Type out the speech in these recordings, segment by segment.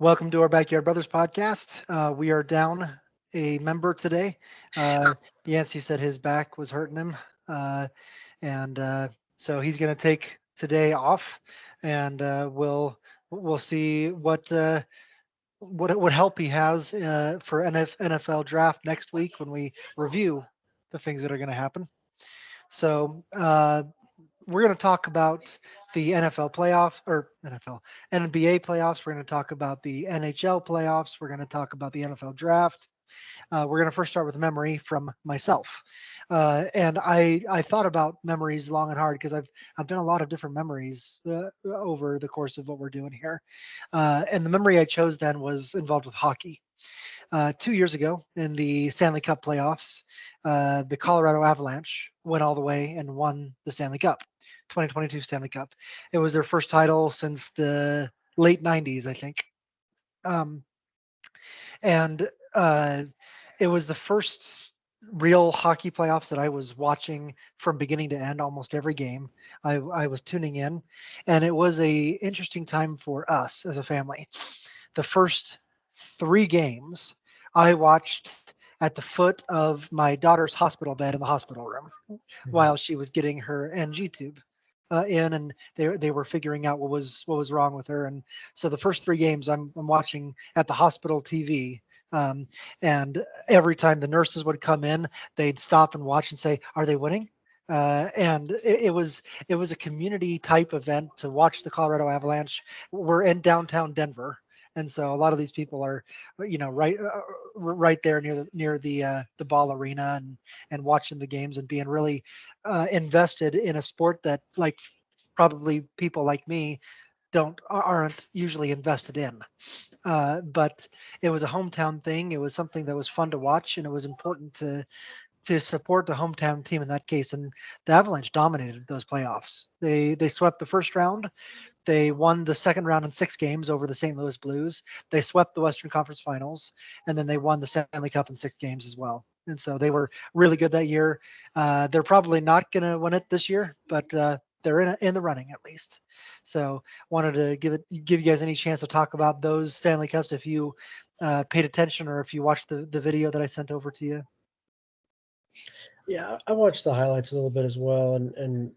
Welcome to our Backyard Brothers podcast. We are down a member today. Yancey said his back was hurting him, uh, and so he's going to take today off, and we'll see what help he has for NFL draft next week when we review the things that are going to happen. So we're going to talk about the NFL playoffs or NFL NBA playoffs. We're going to talk about the NHL playoffs. We're going to talk about the NFL draft. We're going to first start with a memory from myself, and I thought about memories long and hard because I've done a lot of different memories over the course of what we're doing here, and the memory I chose then was involved with hockey. 2 years ago in the Stanley Cup playoffs, the Colorado Avalanche went all the way and won the Stanley Cup, 2022 Stanley Cup. It was their first title since the late 90s, I think. Um, and it was the first real hockey playoffs that I was watching from beginning to end, almost every game. I was tuning in, and it was a interesting time for us as a family. The first three games I watched at the foot of my daughter's hospital bed in the hospital room Mhm. while she was getting her NG tube in, and they were figuring out what was wrong with her. And so the first three games I'm watching at the hospital TV. Um, and every time the nurses would come in, they'd stop and watch and say, "Are they winning?" And it was a community type event to watch the Colorado Avalanche. We're in downtown Denver, and so a lot of these people are, right there near the ball arena and watching the games and being really invested in a sport that like probably people like me aren't usually invested in. But it was a hometown thing. It was something that was fun to watch, and it was important to support the hometown team in that case. And the Avalanche dominated those playoffs. They swept the first round. They won the second round in 6 games over the St. Louis Blues. They swept the Western Conference Finals, and then they won the Stanley Cup in 6 games as well. And so they were really good that year. They're probably not going to win it this year, but they're in the running at least. So wanted to give you guys any chance to talk about those Stanley Cups if you paid attention or if you watched the video that I sent over to you. Yeah, I watched the highlights a little bit as well, and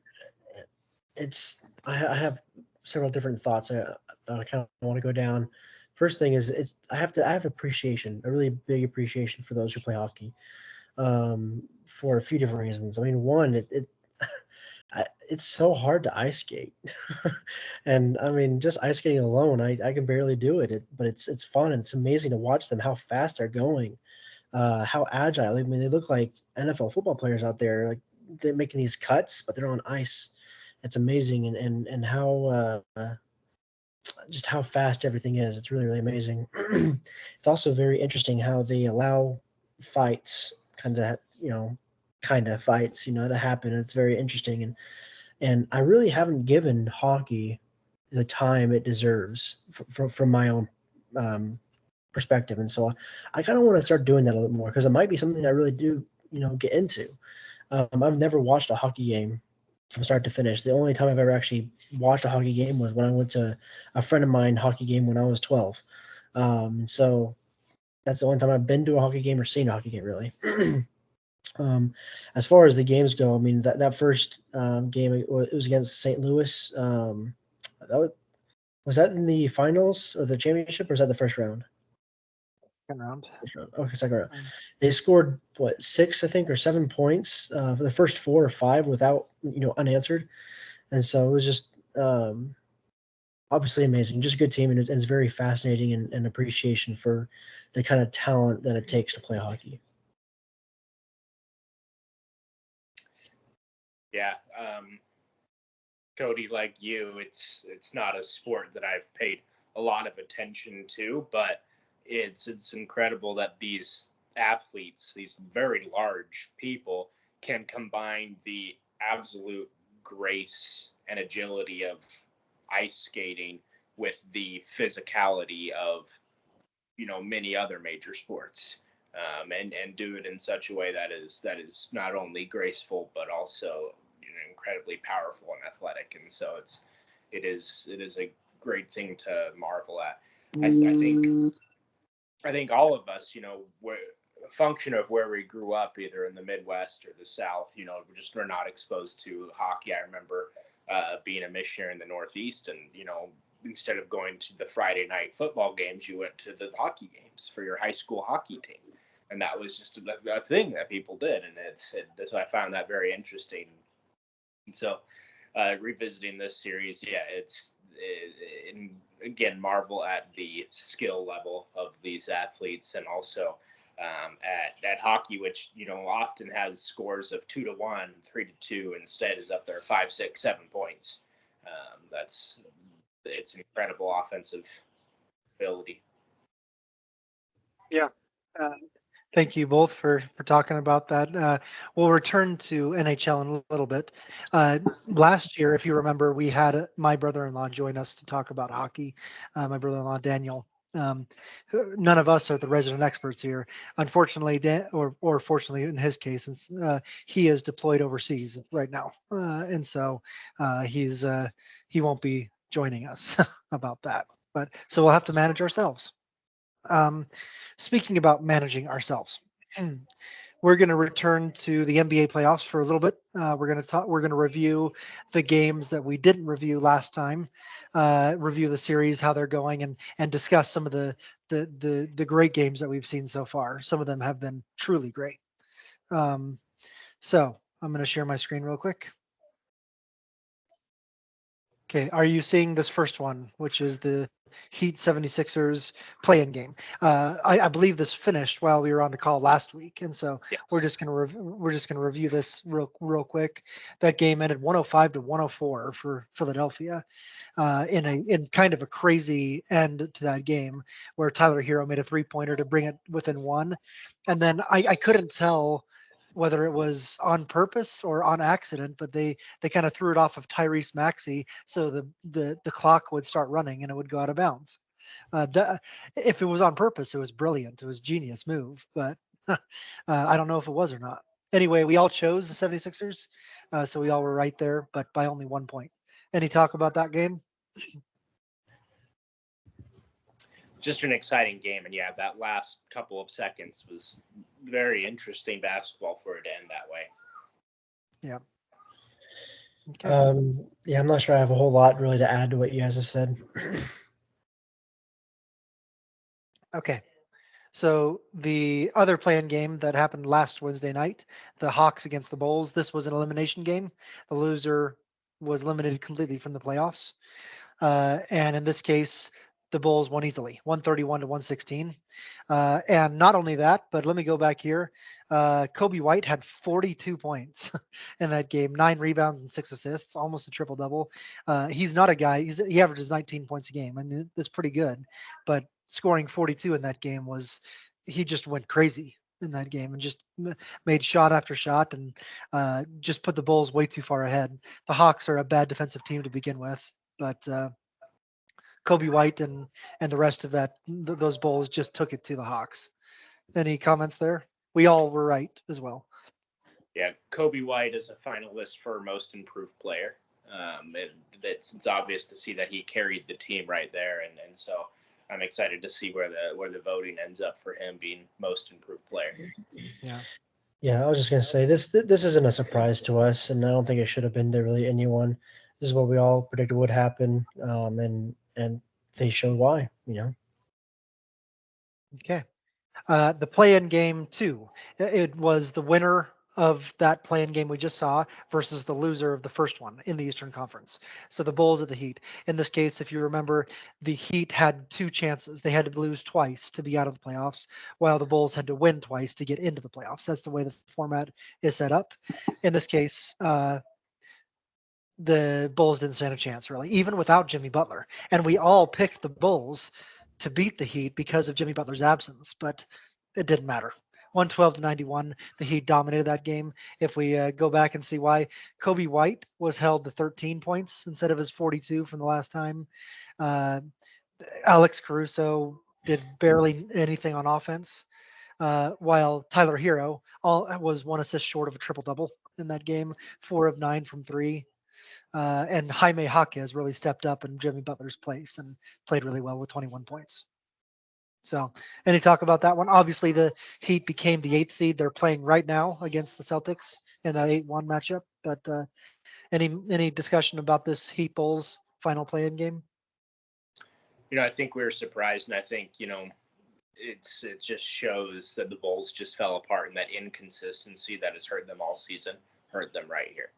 I have several different thoughts I kind of want to go down. First thing is I have appreciation, a really big appreciation for those who play hockey, for a few different reasons. I mean, one, it's so hard to ice skate, and I mean, just ice skating alone, I can barely do it. But it's fun and it's amazing to watch them how fast they're going, how agile. I mean, they look like NFL football players out there, like they're making these cuts, but they're on ice. It's amazing, and how just how fast everything is. It's really really amazing. It's also very interesting how they allow fights, kind of fights, to happen. It's very interesting, and I really haven't given hockey the time it deserves from my own um, perspective. And so I kind of want to start doing that a little more because it might be something I really do, get into. I've never watched a hockey game from start to finish. The only time I've ever actually watched a hockey game was when I went to a friend of mine hockey game when I was 12. So that's the only time I've been to a hockey game or seen a hockey game really. um, as far as the games go, I mean that first game it was against St. Louis. That was that in the finals or the championship or was that the first round? Second round. First round. Okay, second round. They scored what 6, I think, or 7 points for the first 4 or 5 without unanswered, and so it was just obviously amazing. Just a good team, and it's very fascinating and appreciation for the kind of talent that it takes to play hockey. Yeah, Cody, like you, it's not a sport that I've paid a lot of attention to, but it's incredible that these athletes, these very large people, can combine the absolute grace and agility of ice skating with the physicality of many other major sports, and do it in such a way that is not only graceful but also incredibly powerful and athletic. And so it is a great thing to marvel at. I think all of us, we're a function of where we grew up, either in the Midwest or the South. We're not exposed to hockey. I remember being a missionary in the Northeast, and instead of going to the Friday night football games, you went to the hockey games for your high school hockey team, and that was just a thing that people did, and so I found that very interesting. And so, revisiting this series, and again, marvel at the skill level of these athletes, and also at hockey, which often has scores of 2-1, 3-2, instead is up there 5, 6, 7 points. It's incredible offensive ability. Yeah. Thank you both for talking about that. We'll return to NHL in a little bit. Last year, if you remember, we had my brother-in-law join us to talk about hockey. My brother-in-law, Daniel. None of us are the resident experts here. Unfortunately, or fortunately in his case, since he is deployed overseas right now. And so he won't be joining us about that. But so we'll have to manage ourselves. Speaking about managing ourselves, we're going to return to the NBA playoffs for a little bit. We're going to review the games that we didn't review last time, review the series, how they're going, and discuss some of the great games that we've seen so far. Some of them have been truly great. So I'm going to share my screen real quick. Okay, are you seeing this first one, which is the Heat 76ers play-in game? I believe this finished while we were on the call last week, and so Yes. we're just gonna review this real quick. That game ended 105-104 for Philadelphia, in kind of a crazy end to that game where Tyler Hero made a 3-pointer to bring it within one, and then I couldn't tell whether it was on purpose or on accident, but they kind of threw it off of Tyrese Maxey so the clock would start running and it would go out of bounds. If it was on purpose, it was brilliant. It was a genius move, but I don't know if it was or not. Anyway, we all chose the 76ers, so we all were right there, but by only 1 point. Any talk about that game? Just an exciting game, and that last couple of seconds was very interesting basketball for it to end that way. Yeah. Okay. I'm not sure I have a whole lot really to add to what you guys have said. Okay. So the other play-in game that happened last Wednesday night, the Hawks against the Bulls, this was an elimination game. The loser was eliminated completely from the playoffs. And in this case, the Bulls won easily, 131-116. And not only that, but let me go back here. Kobe White had 42 points in that game, 9 rebounds and 6 assists, almost a triple double. He's not a guy. He averages 19 points a game. I mean, that's pretty good. But scoring 42 in that game he just went crazy in that game and just made shot after shot and just put the Bulls way too far ahead. The Hawks are a bad defensive team to begin with, but Kobe White and the rest of those Bulls just took it to the Hawks. Any comments there? We all were right as well. Yeah, Kobe White is a finalist for most improved player. It's obvious to see that he carried the team right there, and so I'm excited to see where the voting ends up for him being most improved player. Yeah, I was just gonna say this isn't a surprise to us, and I don't think it should have been to really anyone. This is what we all predicted would happen, and they showed why. Okay. The play-in game 2, it was the winner of that play-in game we just saw versus the loser of the first one in the Eastern Conference. So the Bulls at the Heat. In this case, if you remember, the Heat had 2 chances. They had to lose twice to be out of the playoffs, while the Bulls had to win twice to get into the playoffs. That's the way the format is set up. In this case, the Bulls didn't stand a chance, really, even without Jimmy Butler. And we all picked the Bulls to beat the Heat because of Jimmy Butler's absence, but it didn't matter. 112-91, the Heat dominated that game. If we go back and see why, Kobe White was held to 13 points instead of his 42 from the last time. Alex Caruso did barely anything on offense, while Tyler Hero was 1 assist short of a triple-double in that game, 4 of 9 from 3. And Jaime Jaquez really stepped up in Jimmy Butler's place and played really well with 21 points. So, any talk about that one? Obviously, the Heat became the 8th seed. They're playing right now against the Celtics in that 8-1 matchup. But any discussion about this Heat Bulls final play-in game? I think we were surprised, and I think it just shows that the Bulls just fell apart, and that inconsistency that has hurt them all season hurt them right here.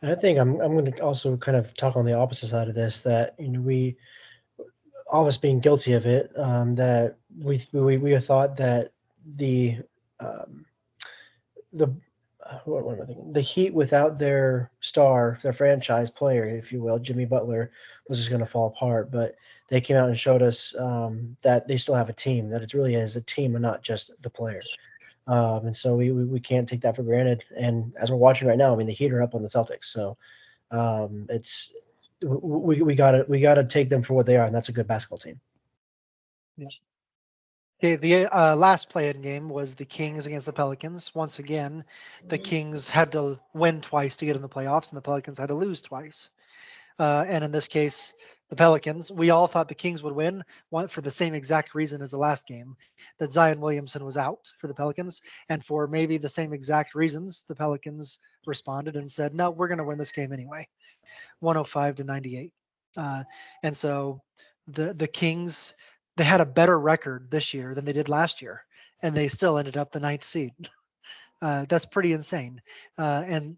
And I think I'm going to also kind of talk on the opposite side of this, that we, all of us being guilty of it, that we thought that the what am I thinking? The Heat without their star, their franchise player, if you will, Jimmy Butler, was just going to fall apart. But they came out and showed us that they still have a team, that it really is a team and not just the player. And so we can't take that for granted. And as we're watching right now, I mean, the Heat are up on the Celtics, so it's we gotta take them for what they are, and that's a good basketball team. Yeah. Okay, the last play-in game was the Kings against the Pelicans. Once again, the Kings had to win twice to get in the playoffs, and the Pelicans had to lose twice. And in this case, the Pelicans, we all thought the Kings would win for the same exact reason as the last game, that Zion Williamson was out for the Pelicans. And for maybe the same exact reasons, the Pelicans responded and said, no, we're going to win this game anyway, 105-98. And so the Kings, they had a better record this year than they did last year, and they still ended up the 9th seed. That's pretty insane, and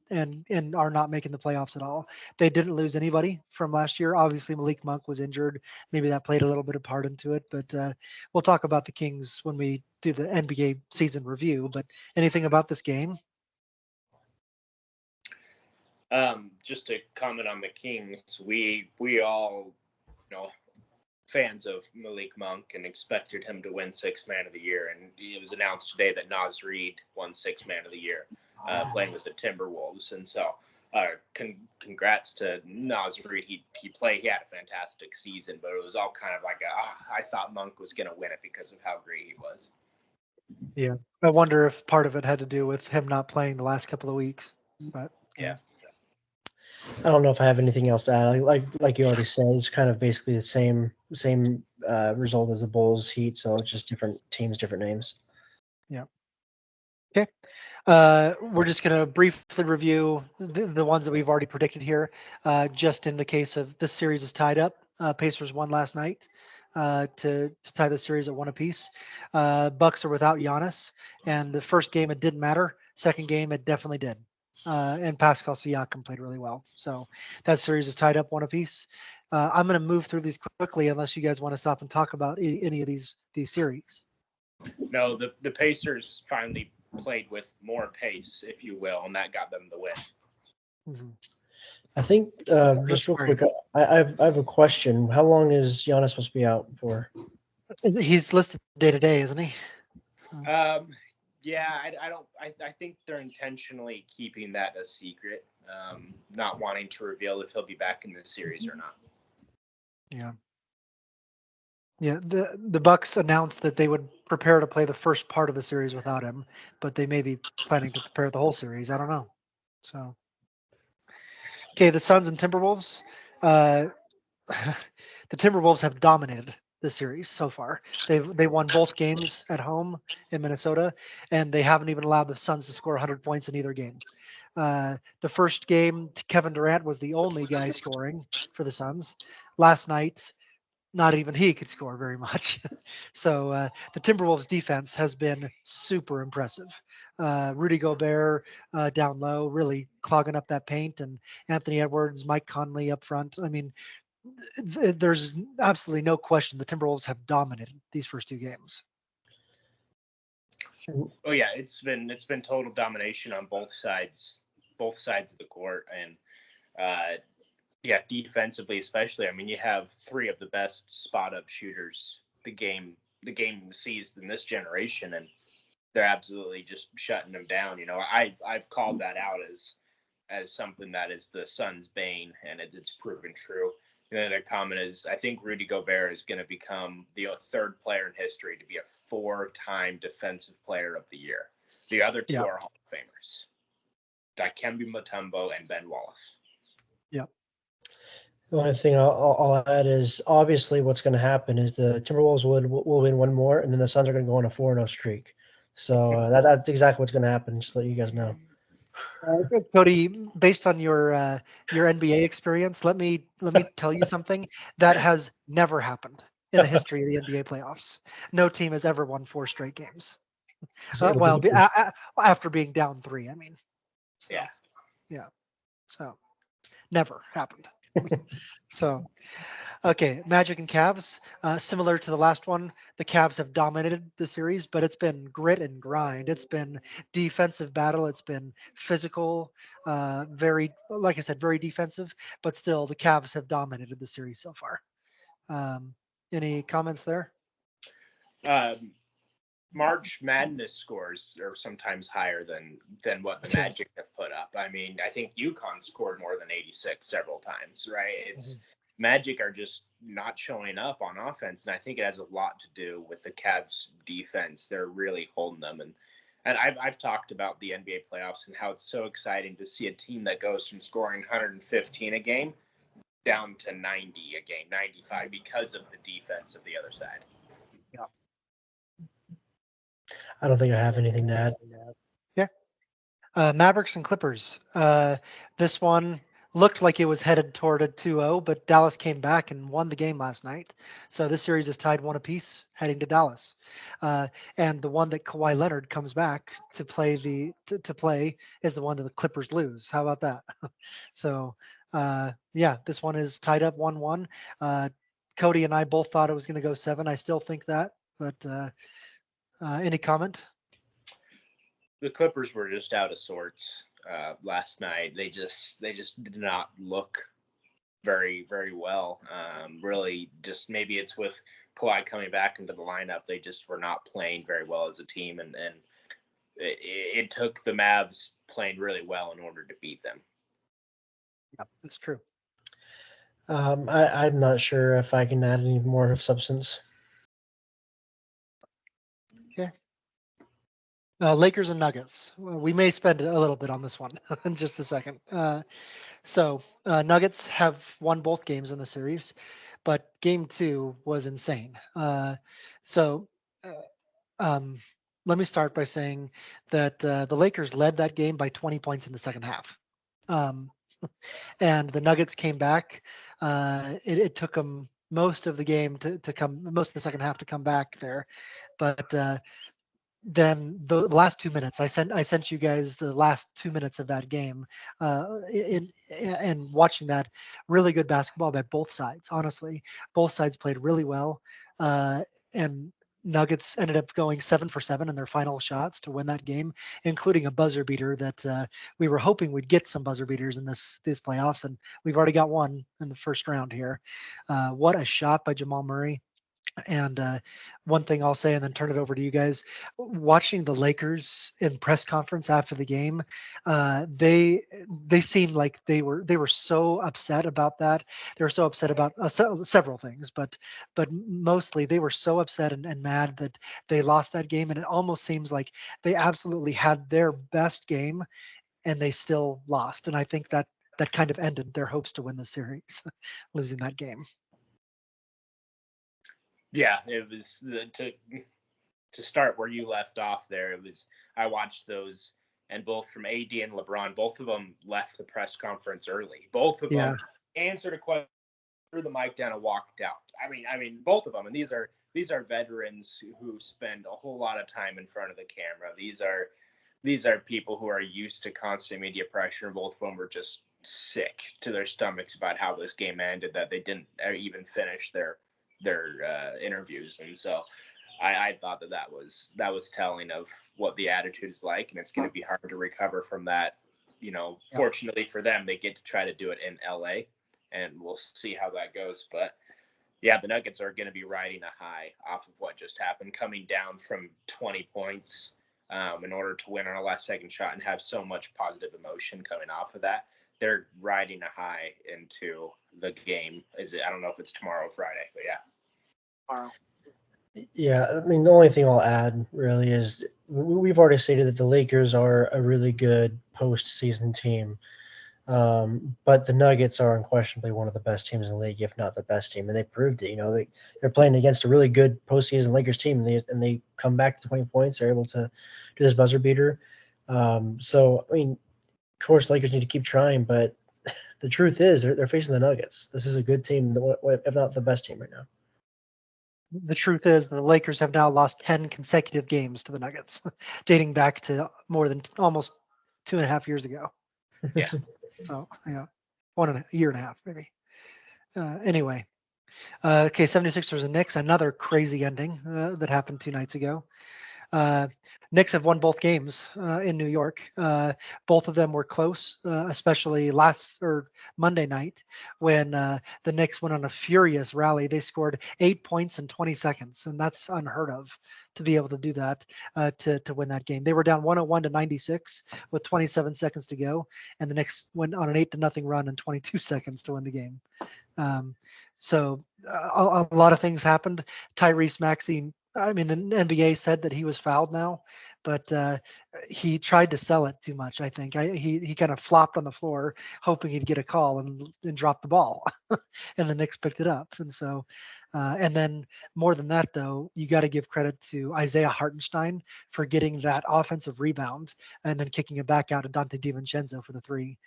are not making the playoffs at all. They didn't lose anybody from last year. Obviously, Malik Monk was injured. Maybe that played a little bit of part into it. But we'll talk about the Kings when we do the NBA season review. But anything about this game? Just to comment on the Kings, we all, fans of Malik Monk and expected him to win Sixth Man of the Year. And it was announced today that Naz Reid won Sixth Man of the Year, playing with the Timberwolves. And so congrats to Naz Reid. He had a fantastic season, but it was all kind of like, I thought Monk was going to win it because of how great he was. Yeah. I wonder if part of it had to do with him not playing the last couple of weeks. But yeah. I don't know if I have anything else to add. Like you already said, it's kind of basically the same result as the Bulls Heat, so it's just different teams, different names. Yeah. Okay. We're just going to briefly review the ones that we've already predicted here. Just in the case of this series is tied up. Pacers won last night to tie the series at 1 apiece. Bucks are without Giannis, and the first game it didn't matter. Second game it definitely did. And Pascal Siakam played really well. So that series is tied up 1 apiece. I'm going to move through these quickly unless you guys want to stop and talk about any of these series. No, the Pacers finally played with more pace, if you will, and that got them the win. Mm-hmm. I think just real quick, I have a question. How long is Giannis supposed to be out for? He's listed day to day, isn't he? Yeah, I think they're intentionally keeping that a secret, not wanting to reveal if he'll be back in this series or not. Yeah. Yeah, the Bucks announced that they would prepare to play the first part of the series without him, but they may be planning to prepare the whole series. I don't know. So, okay, the Suns and Timberwolves. The Timberwolves have dominated the series so far. They won both games at home in Minnesota, and they haven't even allowed the Suns to score 100 points in either game. The first game, Kevin Durant was the only guy scoring for the Suns. Last night, not even he could score very much. So the Timberwolves defense has been super impressive. Rudy Gobert down low, really clogging up that paint, and Anthony Edwards, Mike Conley up front. I mean, there's absolutely no question the Timberwolves have dominated these first 2 games. Oh yeah, it's been total domination on both sides of the court, and yeah, defensively especially. I mean, you have 3 of the best spot-up shooters the game sees in this generation, and they're absolutely just shutting them down. I've called that out as something that is the Suns' bane, and it's proven true. And then their comment is, I think Rudy Gobert is going to become the 3rd player in history to be a 4-time Defensive Player of the Year. The other 2 are Hall of Famers, Dikembe Mutombo and Ben Wallace. The only thing I'll add is obviously what's going to happen is the Timberwolves will win one more, and then the Suns are going to go on a 4-0 streak. So that's exactly what's going to happen. Just to let you guys know. Cody, based on your NBA experience, let me tell you something that has never happened in the history of the NBA playoffs. No team has ever won 4 straight games. So it'll be Well, the first. after being down 3, I mean. So, Yeah. Yeah. So never happened. So, okay, Magic and Cavs, similar to the last one, the Cavs have dominated the series, but it's been grit and grind. It's been defensive battle. It's been physical, very, like I said, very defensive, but still the Cavs have dominated the series so far. Any comments there? March Madness scores are sometimes higher than what the Magic have put up. I mean, I think UConn scored more than 86 several times, right? It's Magic are just not showing up on offense, and I think it has a lot to do with the Cavs defense. They're really holding them, and I've talked about the NBA playoffs and how it's so exciting to see a team that goes from scoring 115 a game down to 90 a game, 95, because of the defense of the other side. I don't think I have anything to add. Yeah. Mavericks and Clippers. This one looked like it was headed toward a 2-0, but Dallas came back and won the game last night. So this series is tied 1 apiece, heading to Dallas. And the one that Kawhi Leonard comes back to play to play is the one that the Clippers lose. How about that? So yeah, this one is tied up 1-1. Cody and I both thought it was going to go 7. I still think that, but any comment? The Clippers were just out of sorts last night. They just did not look very, very well. Really, just maybe it's with Kawhi coming back into the lineup. They just were not playing very well as a team, and it took the Mavs playing really well in order to beat them. Yeah, that's true. I'm not sure if I can add any more of substance. Okay. Lakers and Nuggets. We may spend a little bit on this one in just a second. So Nuggets have won both games in the series, but Game 2 was insane. So let me start by saying that the Lakers led that game by 20 points in the second half. And the Nuggets came back. It took them most of the game most of the second half to come back there, but then the last 2 minutes, I sent you guys the last 2 minutes of that game, and watching that, really good basketball by both sides. Honestly, both sides played really well, and Nuggets ended up going 7 for 7 in their final shots to win that game, including a buzzer beater that we were hoping we'd get some buzzer beaters in these playoffs, and we've already got one in the first round here. What a shot by Jamal Murray. And one thing I'll say, and then turn it over to you guys. Watching the Lakers in press conference after the game, they seemed like they were so upset about that. They were so upset about several things, but mostly they were so upset and mad that they lost that game. And it almost seems like they absolutely had their best game, and they still lost. And I think that kind of ended their hopes to win the series, losing that game. Yeah, it was to start where you left off there. It was I watched those, and both from AD and LeBron, both of them left the press conference early. Both of them answered a question, threw the mic down, and walked out. I mean, both of them, and these are veterans who spend a whole lot of time in front of the camera. These are people who are used to constant media pressure, and both of them were just sick to their stomachs about how this game ended, that they didn't even finish their interviews. And so I thought that was telling of what the attitude is like, and it's going to be hard to recover from that. Fortunately for them, they get to try to do it in LA, and we'll see how that goes. But yeah, the Nuggets are going to be riding a high off of what just happened, coming down from 20 points in order to win on a last second shot and have so much positive emotion coming off of that. They're riding a high into the game. I don't know if it's tomorrow or Friday, but yeah. Tomorrow. Yeah, I mean, the only thing I'll add really is we've already stated that the Lakers are a really good postseason team. But the Nuggets are unquestionably one of the best teams in the league, if not the best team, and they proved it. They're playing against a really good postseason Lakers team, and they come back to 20 points. They're able to do this buzzer beater. So I mean, of course, Lakers need to keep trying, but the truth is they're facing the Nuggets. This is a good team, if not the best team right now. The truth is the Lakers have now lost 10 consecutive games to the Nuggets, dating back to more than almost 2.5 years ago. Yeah. So, yeah, a year and a half, maybe. Anyway, okay, 76ers and Knicks, another crazy ending that happened 2 nights ago. Knicks have won both games in New York. Both of them were close, especially Monday night when the Knicks went on a furious rally. They scored 8 points in 20 seconds, and that's unheard of to be able to do that to win that game. They were down 101 to 96 with 27 seconds to go, and the Knicks went on an 8-0 run in 22 seconds to win the game. So a lot of things happened. Tyrese Maxey, I mean, the NBA said that he was fouled now, but he tried to sell it too much. I think he kind of flopped on the floor, hoping he'd get a call and drop the ball, and the Knicks picked it up. And so, and then more than that, though, you got to give credit to Isaiah Hartenstein for getting that offensive rebound and then kicking it back out to Dante DiVincenzo for the three.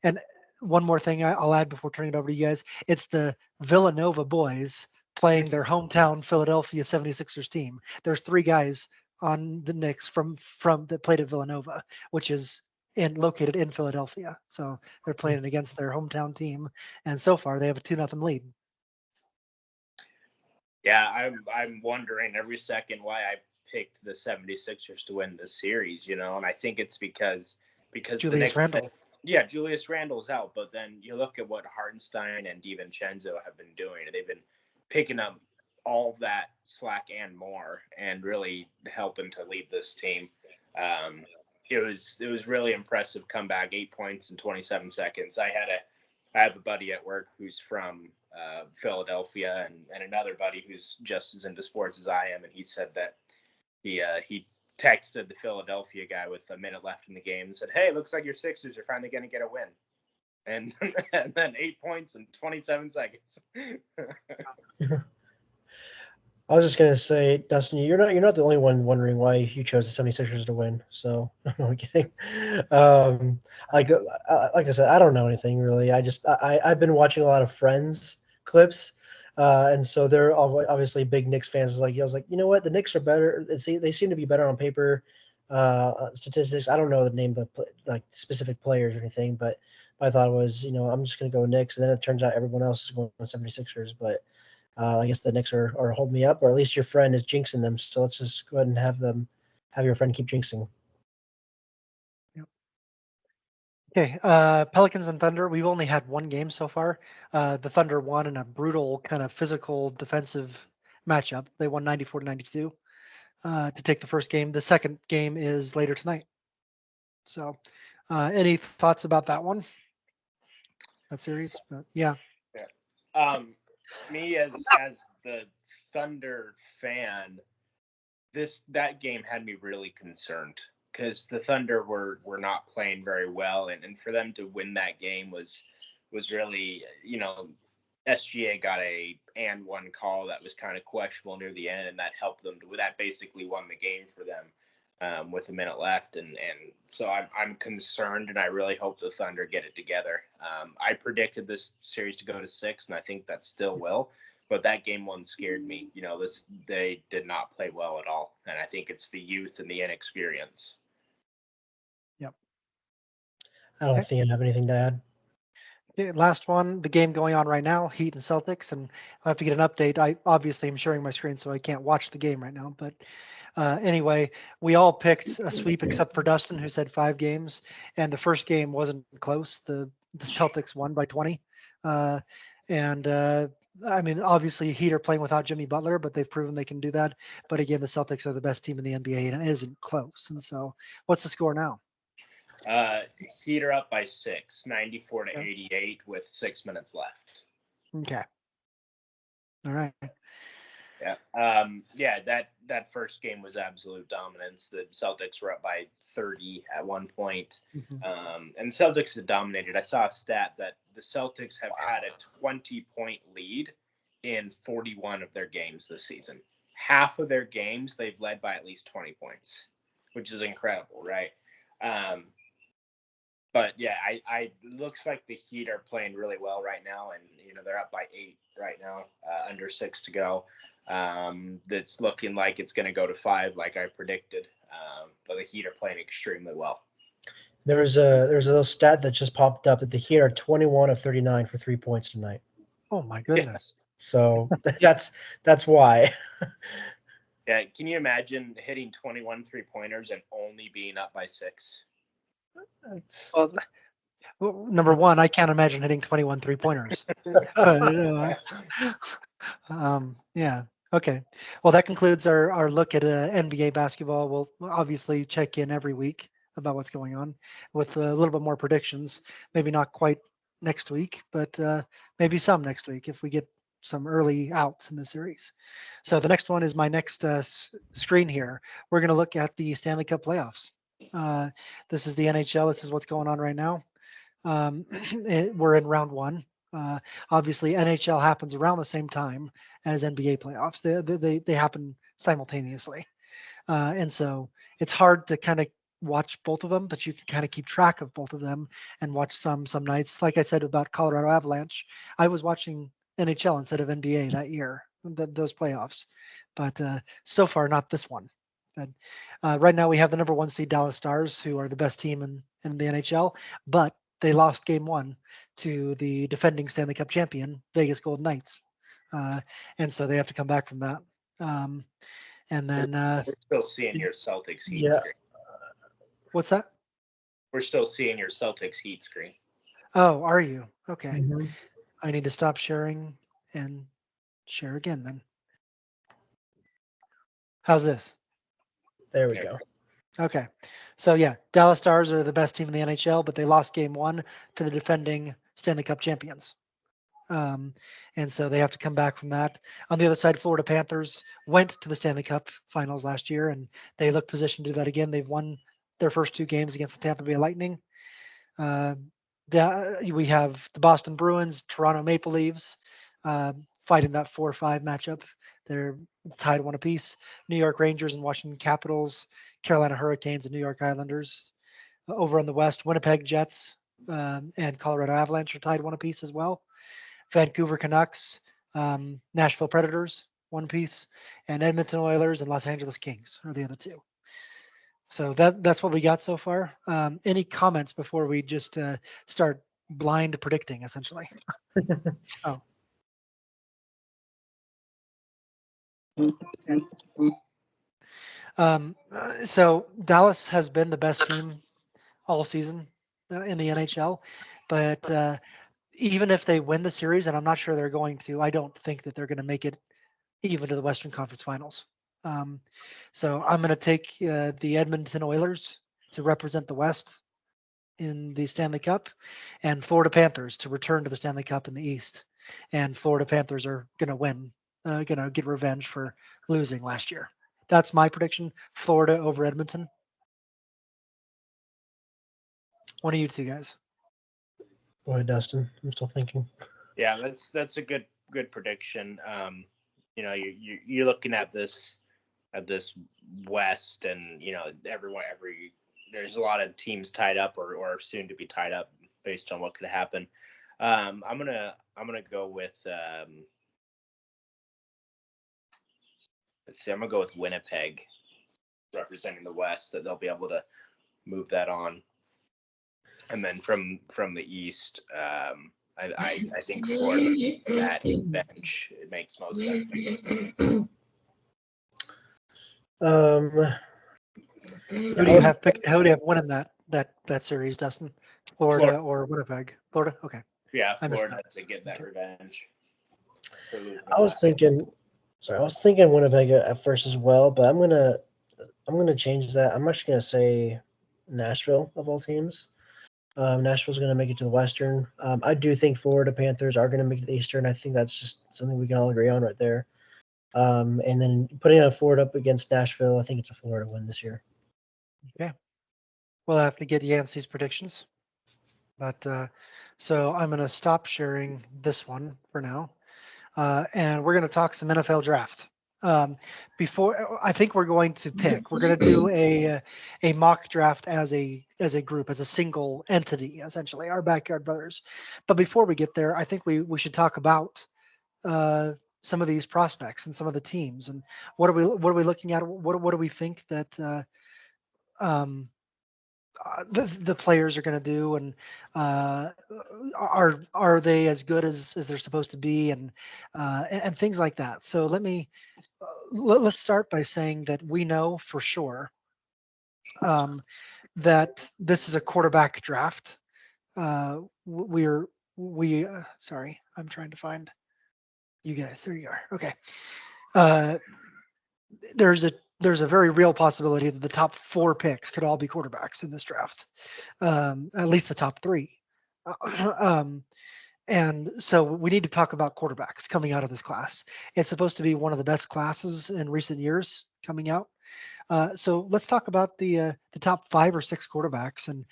And one more thing I'll add before turning it over to you guys. It's the Villanova boys playing their hometown Philadelphia 76ers team. There's 3 guys on the Knicks from that played at Villanova, which is located in Philadelphia. So they're playing against their hometown team, and so far they have a 2-0 lead. Yeah, I'm wondering every second why I picked the 76ers to win this series, and I think it's because Julius Randle. Yeah, Julius Randle's out, but then you look at what Hartenstein and DiVincenzo have been doing. They've been picking up all of that slack and more, and really helping to lead this team. It was really impressive comeback, 8 points in 27 seconds. I have a buddy at work who's from Philadelphia, and another buddy who's just as into sports as I am, and he said that he texted the Philadelphia guy with a minute left in the game and said, "Hey, looks like your Sixers are finally going to get a win." And then 8 points in 27 seconds. I was just gonna say, Dustin, you're not the only one wondering why you chose the 76ers to win. So no, I'm kidding. Like I said, I don't know anything really. I've been watching a lot of Friends clips, and so they're all obviously big Knicks fans. I was like, you know what, the Knicks are better. They seem to be better on paper. Statistics. I don't know the name of like specific players or anything, but my thought was, I'm just gonna go Knicks, and then it turns out everyone else is going 76ers, but. I guess the Knicks are holding me up, or at least your friend is jinxing them. So let's just go ahead and have your friend keep jinxing. Yep. Okay, Pelicans and Thunder. We've only had one game so far. The Thunder won in a brutal kind of physical defensive matchup. They won 94-92 to take the first game. The second game is later tonight. So, any thoughts about that one? That series? Yeah. Me as the Thunder fan, that game had me really concerned because the Thunder were not playing very well, and for them to win that game was really, SGA got a and one call that was kind of questionable near the end, and that helped them that basically won the game for them. With a minute left, and so I'm concerned, and I really hope the Thunder get it together. I predicted this series to go to 6, and I think that still will. But that game one scared me. They did not play well at all, and I think it's the youth and the inexperience. Yep. I don't think I have anything to add. Okay, last one, the game going on right now, Heat and Celtics, and I have to get an update. I obviously am sharing my screen, so I can't watch the game right now. But anyway, we all picked a sweep except for Dustin, who said 5 games, and the first game wasn't close. The Celtics won by 20, and I mean, obviously, Heat are playing without Jimmy Butler, but they've proven they can do that. But again, the Celtics are the best team in the NBA, and it isn't close. And so, what's the score now? Heat are up by 6, 94-88 with 6 minutes left. Okay. All right. Yeah. That first game was absolute dominance. The Celtics were up by 30 at one point. And Celtics had dominated. I saw a stat that the Celtics have had a 20-point lead in 41 of their games this season. Half of their games they've led by at least 20 points, which is incredible, right? But yeah, I looks like the Heat are playing really well right now, and they're up by 8 right now, under 6 to go. That's looking like it's going to go to 5, like I predicted. But the Heat are playing extremely well. There's a little stat that just popped up that the Heat are 21 of 39 for 3 points tonight. Oh my goodness! So that's why. Yeah, can you imagine hitting 21 3-pointers and only being up by 6? Well, number one, I can't imagine hitting 21 3-pointers. Yeah. Okay. Well, that concludes our look at NBA basketball. We'll obviously check in every week about what's going on with a little bit more predictions. Maybe not quite next week, but maybe some next week if we get some early outs in the series. So the next one is my next screen here. We're going to look at the Stanley Cup playoffs. This is the NHL. This is what's going on right now. We're in round 1. Obviously, NHL happens around the same time as NBA playoffs. They happen simultaneously, and so it's hard to kind of watch both of them, but you can kind of keep track of both of them and watch some nights. Like I said about Colorado Avalanche, I was watching NHL instead of NBA that year, those playoffs, but so far not this one. But right now we have the number 1 seed Dallas Stars, who are the best team in the NHL, but they lost game 1 to the defending Stanley Cup champion, Vegas Golden Knights. And so they have to come back from that. And then we're still seeing your Celtics Heat screen. What's that? We're still seeing your Celtics Heat screen. Oh, are you? Okay. I need to stop sharing and share again then. How's this? There we go. Okay. So yeah, Dallas Stars are the best team in the NHL, but they lost game 1 to the defending Stanley Cup champions. And so they have to come back from that. On the other side, Florida Panthers went to the Stanley Cup finals last year, and they look positioned to do that again. They've won their first 2 games against the Tampa Bay Lightning. We have the Boston Bruins, Toronto Maple Leafs fighting that 4-5 matchup. They're tied 1 apiece. New York Rangers and Washington Capitals, Carolina Hurricanes and New York Islanders. Over on the West, Winnipeg Jets and Colorado Avalanche are tied 1 apiece as well. Vancouver Canucks, Nashville Predators, 1 apiece, and Edmonton Oilers and Los Angeles Kings are the other 2. So that's what we got so far. Any comments before we just start blind predicting, essentially? Oh. So Dallas has been the best team all season in the NHL, but even if they win the series, and I'm not sure they're going to, I don't think that they're going to make it even to the Western Conference Finals. So I'm going to take the Edmonton Oilers to represent the West in the Stanley Cup, and Florida Panthers to return to the Stanley Cup in the East. And Florida Panthers are going to win, going to get revenge for losing last year. That's my prediction. Florida over Edmonton. One of you 2 guys. Go ahead, Dustin. I'm still thinking. Yeah, that's a good prediction. You're looking at this West, and there's a lot of teams tied up or soon to be tied up based on what could happen. I'm gonna go with let's see. I'm gonna go with Winnipeg representing the West, that they'll be able to move that on. And then from the East, I think Florida that bench, it makes most sense. Who do you have winning that series, Dustin? Florida or Winnipeg? Florida. Okay. Yeah, Florida to get that revenge. I was thinking Winnipeg at first as well, but I'm gonna change that. I'm actually gonna say Nashville of all teams. Nashville's going to make it to the Western. I do think Florida Panthers are going to make it to the Eastern. I think that's just something we can all agree on right there. And then putting Florida up against Nashville, I think it's a Florida win this year. Okay. We'll have to get Yancey's predictions. But so I'm going to stop sharing this one for now. And we're going to talk some NFL draft. Before I think we're going to pick. We're going to do a mock draft as a group, as a single entity, essentially, our Backyard Brothers. But before we get there, I think we should talk about some of these prospects and some of the teams and what are we looking at? What do we think that um, the players are going to do, and uh, are they as good as they're supposed to be, and things like that. So let's start by saying that we know for sure um, that this is a quarterback draft. We sorry, I'm trying to find you guys. There you are. Okay. Uh, there's a very real possibility that the top 4 picks could all be quarterbacks in this draft, at least the top 3. Um, and so we need to talk about quarterbacks coming out of this class. It's supposed to be one of the best classes in recent years coming out. So let's talk about the top 5 or 6 quarterbacks and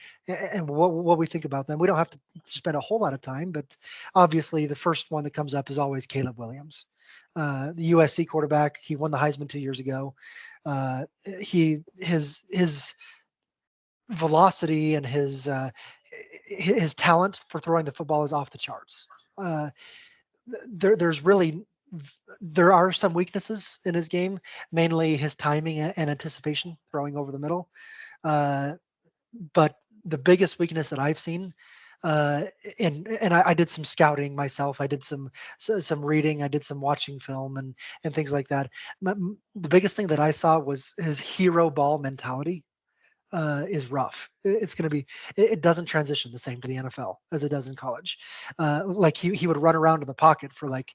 what we think about them. We don't have to spend a whole lot of time, but obviously the first one that comes up is always Caleb Williams, the USC quarterback. He won the Heisman 2 years ago. His velocity and his talent for throwing the football is off the charts. Uh, there are some weaknesses in his game, mainly his timing and anticipation, throwing over the middle. Uh, but the biggest weakness that I've seen, and I did some scouting myself. I did some reading. I did some watching film and things like that. The biggest thing that I saw was his hero ball mentality. Is rough. It's going to be. It doesn't transition the same to the NFL as it does in college. Like he would run around in the pocket for like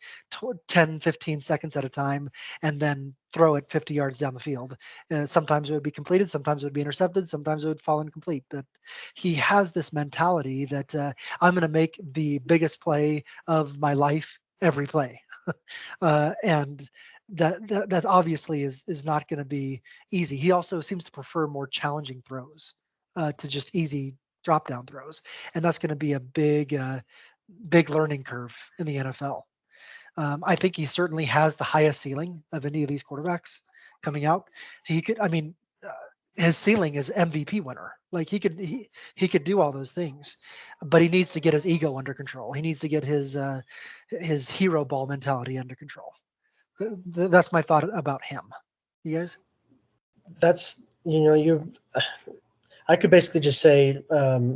10, 15 seconds at a time, and then throw it 50 yards down the field. Sometimes it would be completed, sometimes it would be intercepted, sometimes it would fall incomplete. But he has this mentality that I'm going to make the biggest play of my life every play, and that obviously is not going to be easy. He also seems to prefer more challenging throws to just easy drop down throws, and that's going to be a big learning curve in the NFL. I think he certainly has the highest ceiling of any of these quarterbacks coming out. He could, I mean, his ceiling is MVP winner. Like he could do all those things, but he needs to get his ego under control. He needs to get his hero ball mentality under control. That's my thought about him. You guys? That's you. I could basically just say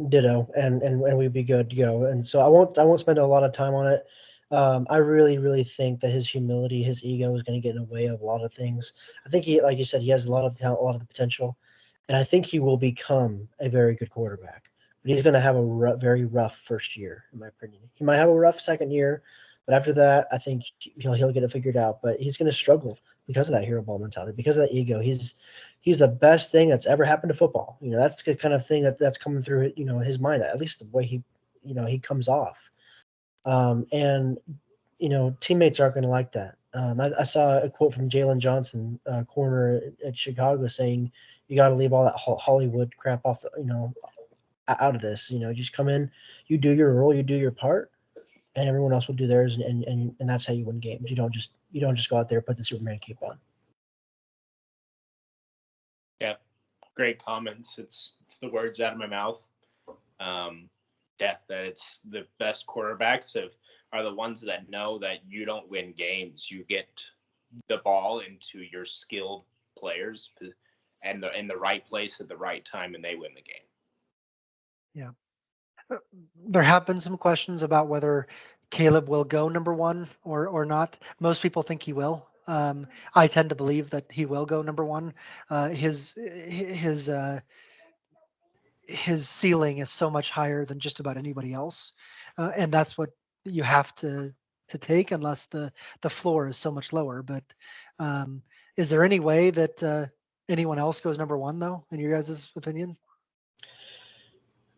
ditto, and we'd be good to go. And so I won't spend a lot of time on it. I really think that his humility, his ego, is going to get in the way of a lot of things. I think he, like you said, he has a lot of talent, a lot of the potential, and I think he will become a very good quarterback. But he's going to have a very rough first year, in my opinion. He might have a rough second year, but after that, I think he'll get it figured out. But he's going to struggle because of that hero ball mentality, because of that ego. He's the best thing that's ever happened to football. That's the kind of thing that's coming through his mind, at least the way he comes off. And teammates aren't going to like that. I saw a quote from Jalen Johnson, corner at Chicago, saying you got to leave all that Hollywood crap off out of this. Just come in, you do your role, you do your part, and everyone else will do theirs, and that's how you win games. You don't just go out there and put the Superman cape on. Yeah, great comments. It's the words out of my mouth. That it's the best quarterbacks are the ones that know that you don't win games. You get the ball into your skilled players and in the right place at the right time, and they win the game. Yeah. There have been some questions about whether Caleb will go number 1 or not. Most people think he will. I tend to believe that he will go number 1. His ceiling is so much higher than just about anybody else, and that's what you have to take, unless the floor is so much lower. But is there any way that anyone else goes number 1 though, in your guys' opinion?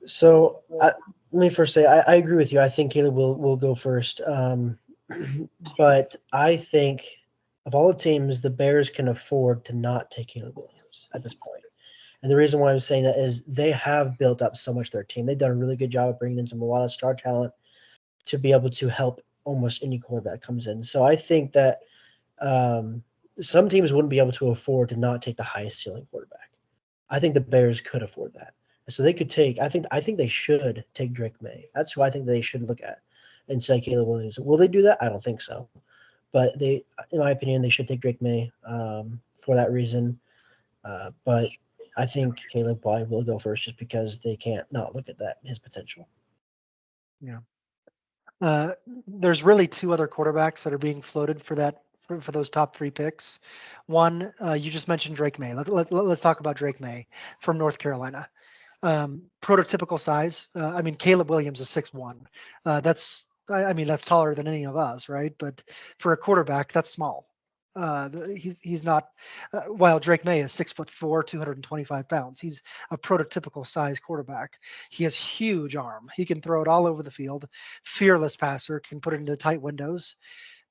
So let me first say I agree with you. I think Caleb will go first, but I think of all the teams, the Bears can afford to not take Caleb Williams at this point. And the reason why I'm saying that is they have built up so much their team. They've done a really good job of bringing in a lot of star talent to be able to help almost any quarterback that comes in. So I think that some teams wouldn't be able to afford to not take the highest ceiling quarterback. I think the Bears could afford that. So they could take. I think they should take Drake May. That's who I think they should look at instead of Caleb Williams. Will they do that? I don't think so. But they, in my opinion, they should take Drake May for that reason. But I think Caleb probably will go first just because they can't not look at his potential. Yeah. There's really two other quarterbacks that are being floated for those top 3 picks. One, you just mentioned Drake May. Let's talk about Drake May from North Carolina. Prototypical size. I mean, Caleb Williams is 6'1". That's taller than any of us, right? But for a quarterback, that's small. He's not. While Drake May is 6'4", 225 pounds, he's a prototypical size quarterback. He has huge arm. He can throw it all over the field. Fearless passer, can put it into tight windows,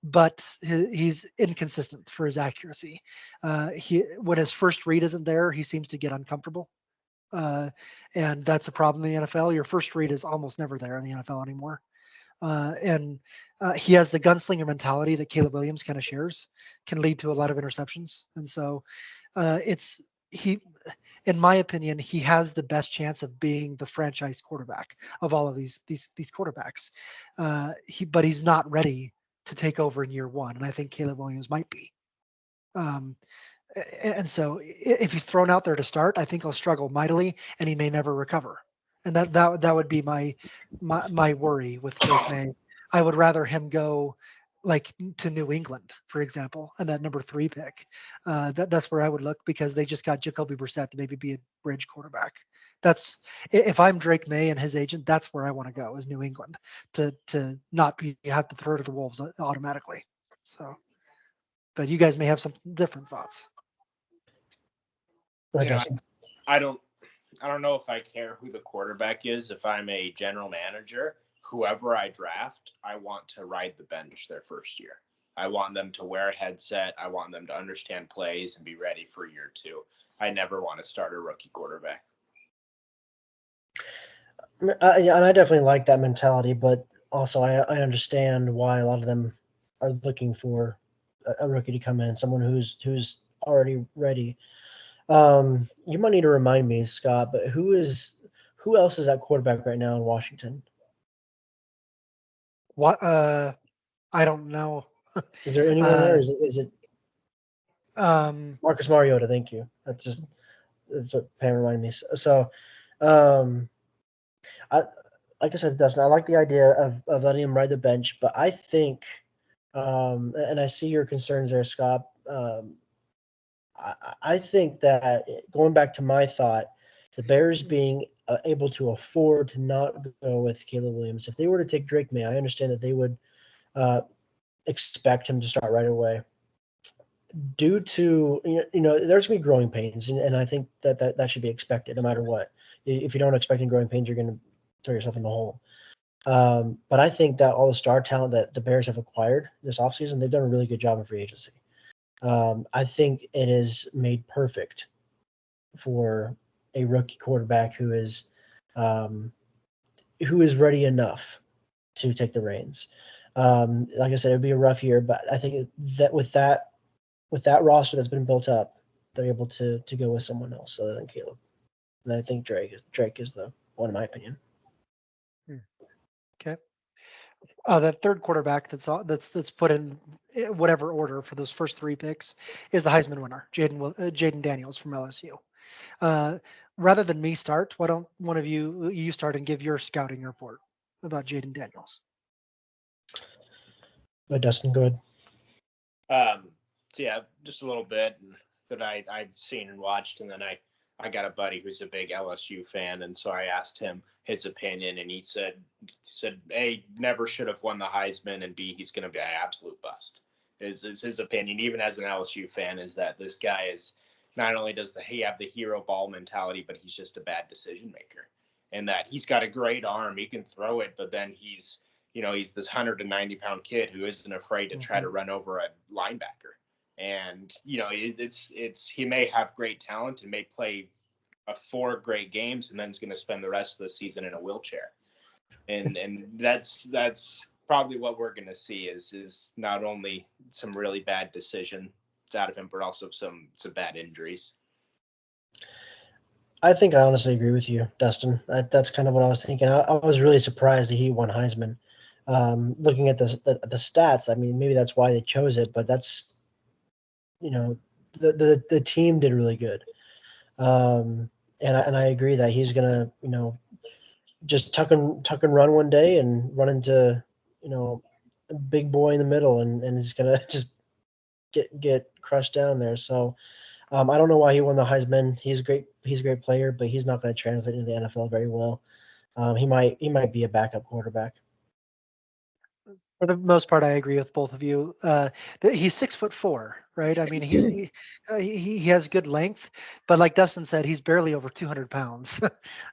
but he's inconsistent for his accuracy. When his first read isn't there, he seems to get uncomfortable. And that's a problem in the NFL. Your first read is almost never there in the NFL anymore. And he has the gunslinger mentality that Caleb Williams kind of shares, can lead to a lot of interceptions. And so in my opinion, he has the best chance of being the franchise quarterback of all of these quarterbacks. But he's not ready to take over in year 1, and I think Caleb Williams might be. And so if he's thrown out there to start, I think he'll struggle mightily, and he may never recover. And that would be my worry with Drake May. I would rather him go like to New England, for example, and that number 3 pick. That's where I would look, because they just got Jacoby Brissett to maybe be a bridge quarterback. That's, if I'm Drake May and his agent, that's where I want to go, is New England, to not have to throw to the Wolves automatically. So, but you guys may have some different thoughts. Go ahead, Yeah, Justin. I don't know if I care who the quarterback is. If I'm a general manager, whoever I draft, I want to ride the bench their first year. I want them to wear a headset. I want them to understand plays and be ready for year 2. I never want to start a rookie quarterback. Yeah, and I definitely like that mentality, but also I understand why a lot of them are looking for a rookie to come in, someone who's already ready. You might need to remind me, Scott, but who else is at quarterback right now in Washington? What? I don't know. Is there anyone there? Is it Marcus Mariota? Thank you. That's what Pam reminded me. So, like I said, Dustin, I like the idea of letting him ride the bench, but I think, and I see your concerns there, Scott. I think that, going back to my thought, the Bears being able to afford to not go with Caleb Williams. If they were to take Drake May, I understand that they would expect him to start right away. Due to, there's going to be growing pains, and I think that should be expected no matter what. If you don't expect any growing pains, you're going to throw yourself in the hole. But I think that all the star talent that the Bears have acquired this offseason, they've done a really good job in free agency. I think it is made perfect for a rookie quarterback who is ready enough to take the reins. Like I said, it would be a rough year, but I think that with that roster that's been built up, they're able to go with someone else other than Caleb. And I think Drake is the one, in my opinion. Okay. That third quarterback that's put in whatever order for those first 3 picks is the Heisman winner, Jaden Daniels from LSU. Rather than me start, why don't one of you start and give your scouting report about Jaden Daniels? Dustin, go ahead. So yeah, just a little bit that I've seen and watched, and then I got a buddy who's a big LSU fan, and so I asked him his opinion, and he said, A, never should have won the Heisman, and B, he's going to be an absolute bust. Is his opinion, even as an LSU fan, is that this guy is, not only does he have the hero ball mentality, but he's just a bad decision maker, and that he's got a great arm, he can throw it, but then he's this 190-pound kid who isn't afraid to try to run over a linebacker. And he may have great talent and may play 4 great games, and then he's going to spend the rest of the season in a wheelchair. And that's probably what we're going to see is not only some really bad decisions out of him, but also some bad injuries. I think I honestly agree with you, Dustin. That's kind of what I was thinking. I was really surprised that he won Heisman. Looking at the stats, I mean, maybe that's why they chose it, but that's, the team did really good. And I agree that he's gonna, just tuck and run one day and run into, a big boy in the middle, and he's gonna just get crushed down there. So I don't know why he won the Heisman. He's a great player, but he's not going to translate into the NFL very well. He might be a backup quarterback. For the most part, I agree with both of you. He's 6'4", right? I mean, he has good length, but like Dustin said, he's barely over 200 pounds.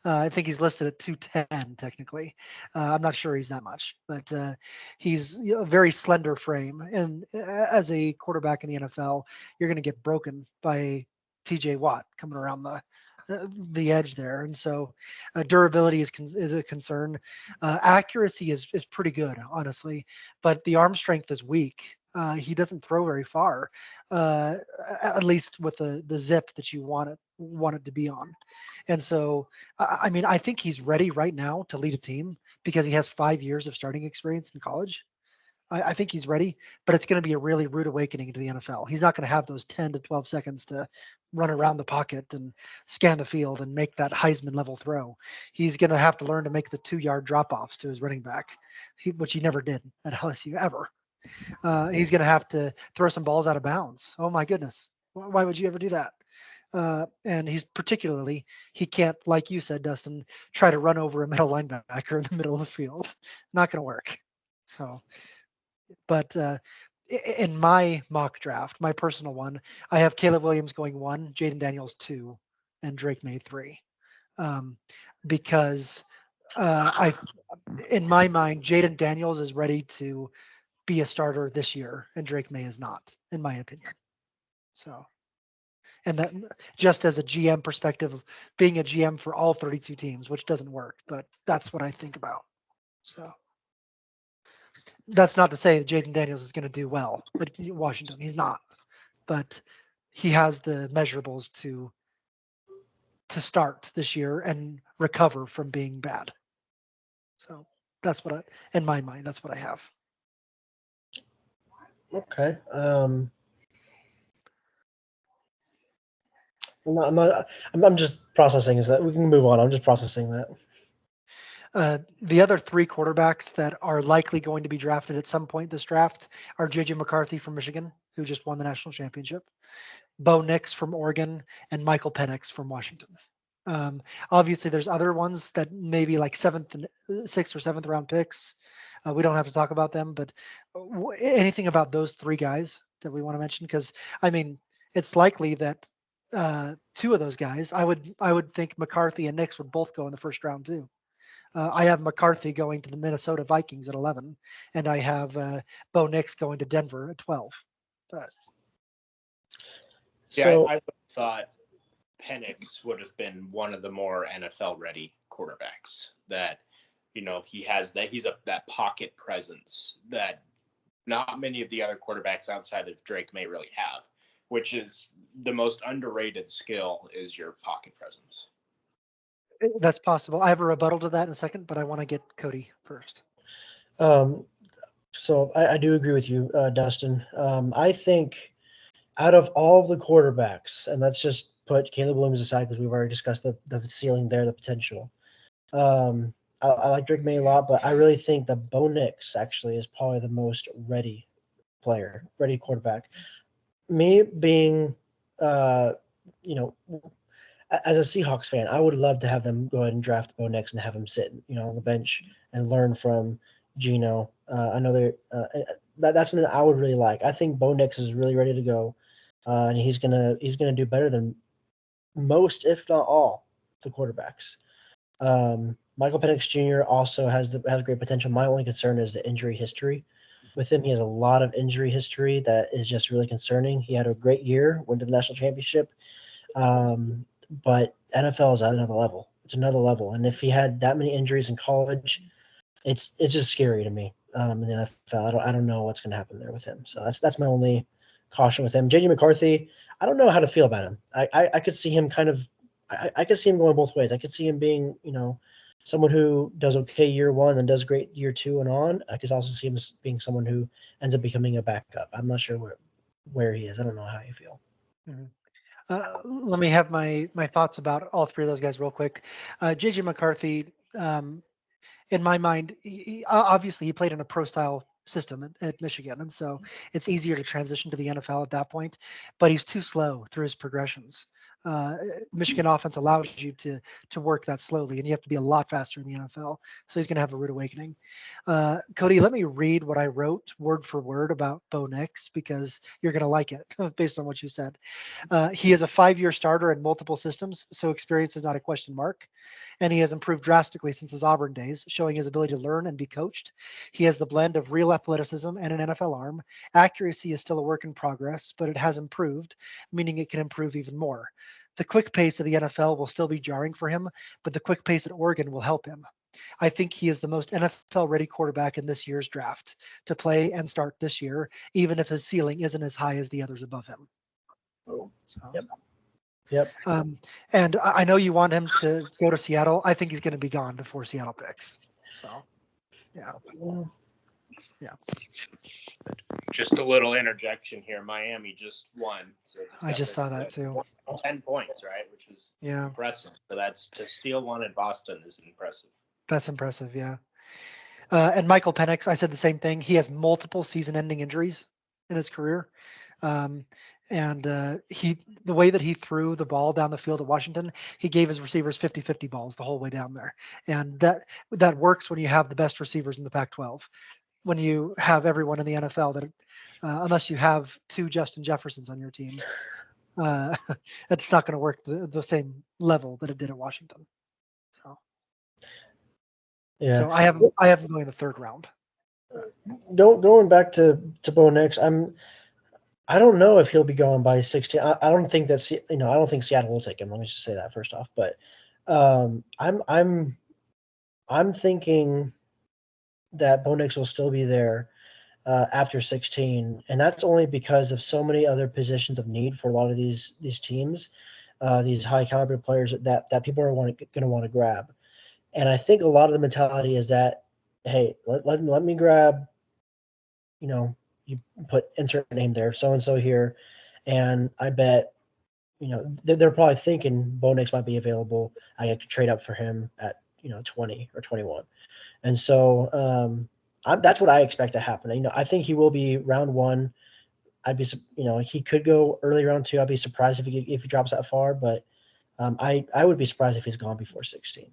I think he's listed at 210 technically. I'm not sure he's that much, but he's a very slender frame. And as a quarterback in the NFL, you're going to get broken by T.J. Watt coming around the edge there, and so durability is a concern. Accuracy is pretty good, honestly, but the arm strength is weak. He doesn't throw very far, at least with the zip that you want it to be on. And so, I mean, I think he's ready right now to lead a team because he has 5 years of starting experience in college. I think he's ready, but it's going to be a really rude awakening into the NFL. He's not going to have those 10 to 12 seconds to run around the pocket and scan the field and make that Heisman level throw. He's going to have to learn to make the 2-yard drop offs to his running back, which he never did at LSU ever. He's going to have to throw some balls out of bounds. Oh my goodness. Why would you ever do that? And he can't, like you said, Dustin, try to run over a middle linebacker in the middle of the field. Not going to work. So, but in my mock draft, my personal one, I have Caleb Williams going 1, Jaden Daniels 2, and Drake May 3, because in my mind, Jaden Daniels is ready to be a starter this year, and Drake May is not, in my opinion. So, and that just as a GM perspective, being a GM for all 32 teams, which doesn't work, but that's what I think about. So. That's not to say that Jaden Daniels is going to do well at Washington. He's not, but he has the measurables to start this year and recover from being bad. So that's in my mind, that's what I have. Okay. I'm just processing. Is that we can move on? I'm just processing that. The other 3 quarterbacks that are likely going to be drafted at some point this draft are J.J. McCarthy from Michigan, who just won the national championship, Bo Nix from Oregon, and Michael Penix from Washington. Obviously, there's other ones that maybe like 6th or 7th round picks. We don't have to talk about them, but anything about those 3 guys that we want to mention? Because I mean, it's likely that 2 of those guys, I would think McCarthy and Nix would both go in the first round too. I have McCarthy going to the Minnesota Vikings at 11, and I have Bo Nix going to Denver at 12. Yeah, I would have thought Penix would have been one of the more NFL-ready quarterbacks. That he has he's that pocket presence that not many of the other quarterbacks outside of Drake may really have, which is the most underrated skill is your pocket presence. That's possible. I have a rebuttal to that in a second, but I want to get Cody first. So I do agree with you, Dustin. I think out of all of the quarterbacks, and let's just put Caleb Williams aside because we've already discussed the ceiling there, the potential. I like Drake May a lot, but I really think that Bo Nix actually is probably the most ready quarterback. Me being, as a Seahawks fan, I would love to have them go ahead and draft Bo Nix and have him sit, on the bench and learn from Geno. I know that's something that I would really like. I think Bo Nix is really ready to go, and he's gonna do better than most, if not all, the quarterbacks. Michael Penix Jr. also has great potential. My only concern is the injury history. with him. He has a lot of injury history that is just really concerning. He had a great year, went to the national championship, but NFL is at another level. It's another level, and if he had that many injuries in college, it's just scary to me. In the NFL, I don't know what's going to happen there with him. So that's my only caution with him. JJ McCarthy, I don't know how to feel about him. I could see him I could see him going both ways. I could see him being, someone who does okay year one and does great year two and on. I could also see him as being someone who ends up becoming a backup. I'm not sure where he is. I don't know how you feel. Mhm. Let me have my thoughts about all three of those guys real quick. JJ McCarthy, in my mind, obviously he played in a pro style system at Michigan, and so it's easier to transition to the NFL at that point. But he's too slow through his progressions. Uh, Michigan offense allows you to work that slowly, and you have to be a lot faster in the NFL. So he's going to have a rude awakening. Cody, let me read what I wrote word for word about Bo Nix because you're going to like it based on what you said. He is a 5-year starter in multiple systems, so experience is not a question mark. And he has improved drastically since his Auburn days, showing his ability to learn and be coached. He has the blend of real athleticism and an NFL arm. Accuracy is still a work in progress, but it has improved, meaning it can improve even more. The quick pace of the NFL will still be jarring for him, but the quick pace at Oregon will help him. I think he is the most NFL ready quarterback in this year's draft to play and start this year, even if his ceiling isn't as high as the others above him. Oh, So. Yep. And I know you want him to go to Seattle. I think he's going to be gone before Seattle picks. So, yeah. Just a little interjection here. Miami just won. So I just saw that too. 10 points, right? Which is impressive. So that's to steal one in Boston is impressive. That's impressive, yeah. And Michael Penix, I said the same thing. He has multiple season-ending injuries in his career. And the way that he threw the ball down the field at Washington, he gave his receivers 50-50 balls the whole way down there. And that works when you have the best receivers in the Pac-12. When you have everyone in the NFL that, unless you have 2 Justin Jeffersons on your team, it's not going to work the same level that it did at Washington. So, yeah. So I have him going in the 3rd round. Going back to Bo Nix, I don't know if he'll be going by 16. I don't think that's I don't think Seattle will take him. Let me just say that first off. But I'm thinking that Bo Nix will still be there after 16, and that's only because of so many other positions of need for a lot of these teams, these high caliber players that people are going to want to grab. And I think a lot of the mentality is that, hey, let me grab, you put insert name there, so and so here, and I bet, they're probably thinking Bo Nix might be available. I could trade up for him at 20 or 21, and so that's what I expect to happen. I think he will be round 1. I'd be, he could go early round 2. I'd be surprised if he drops that far, but I would be surprised if he's gone before 16.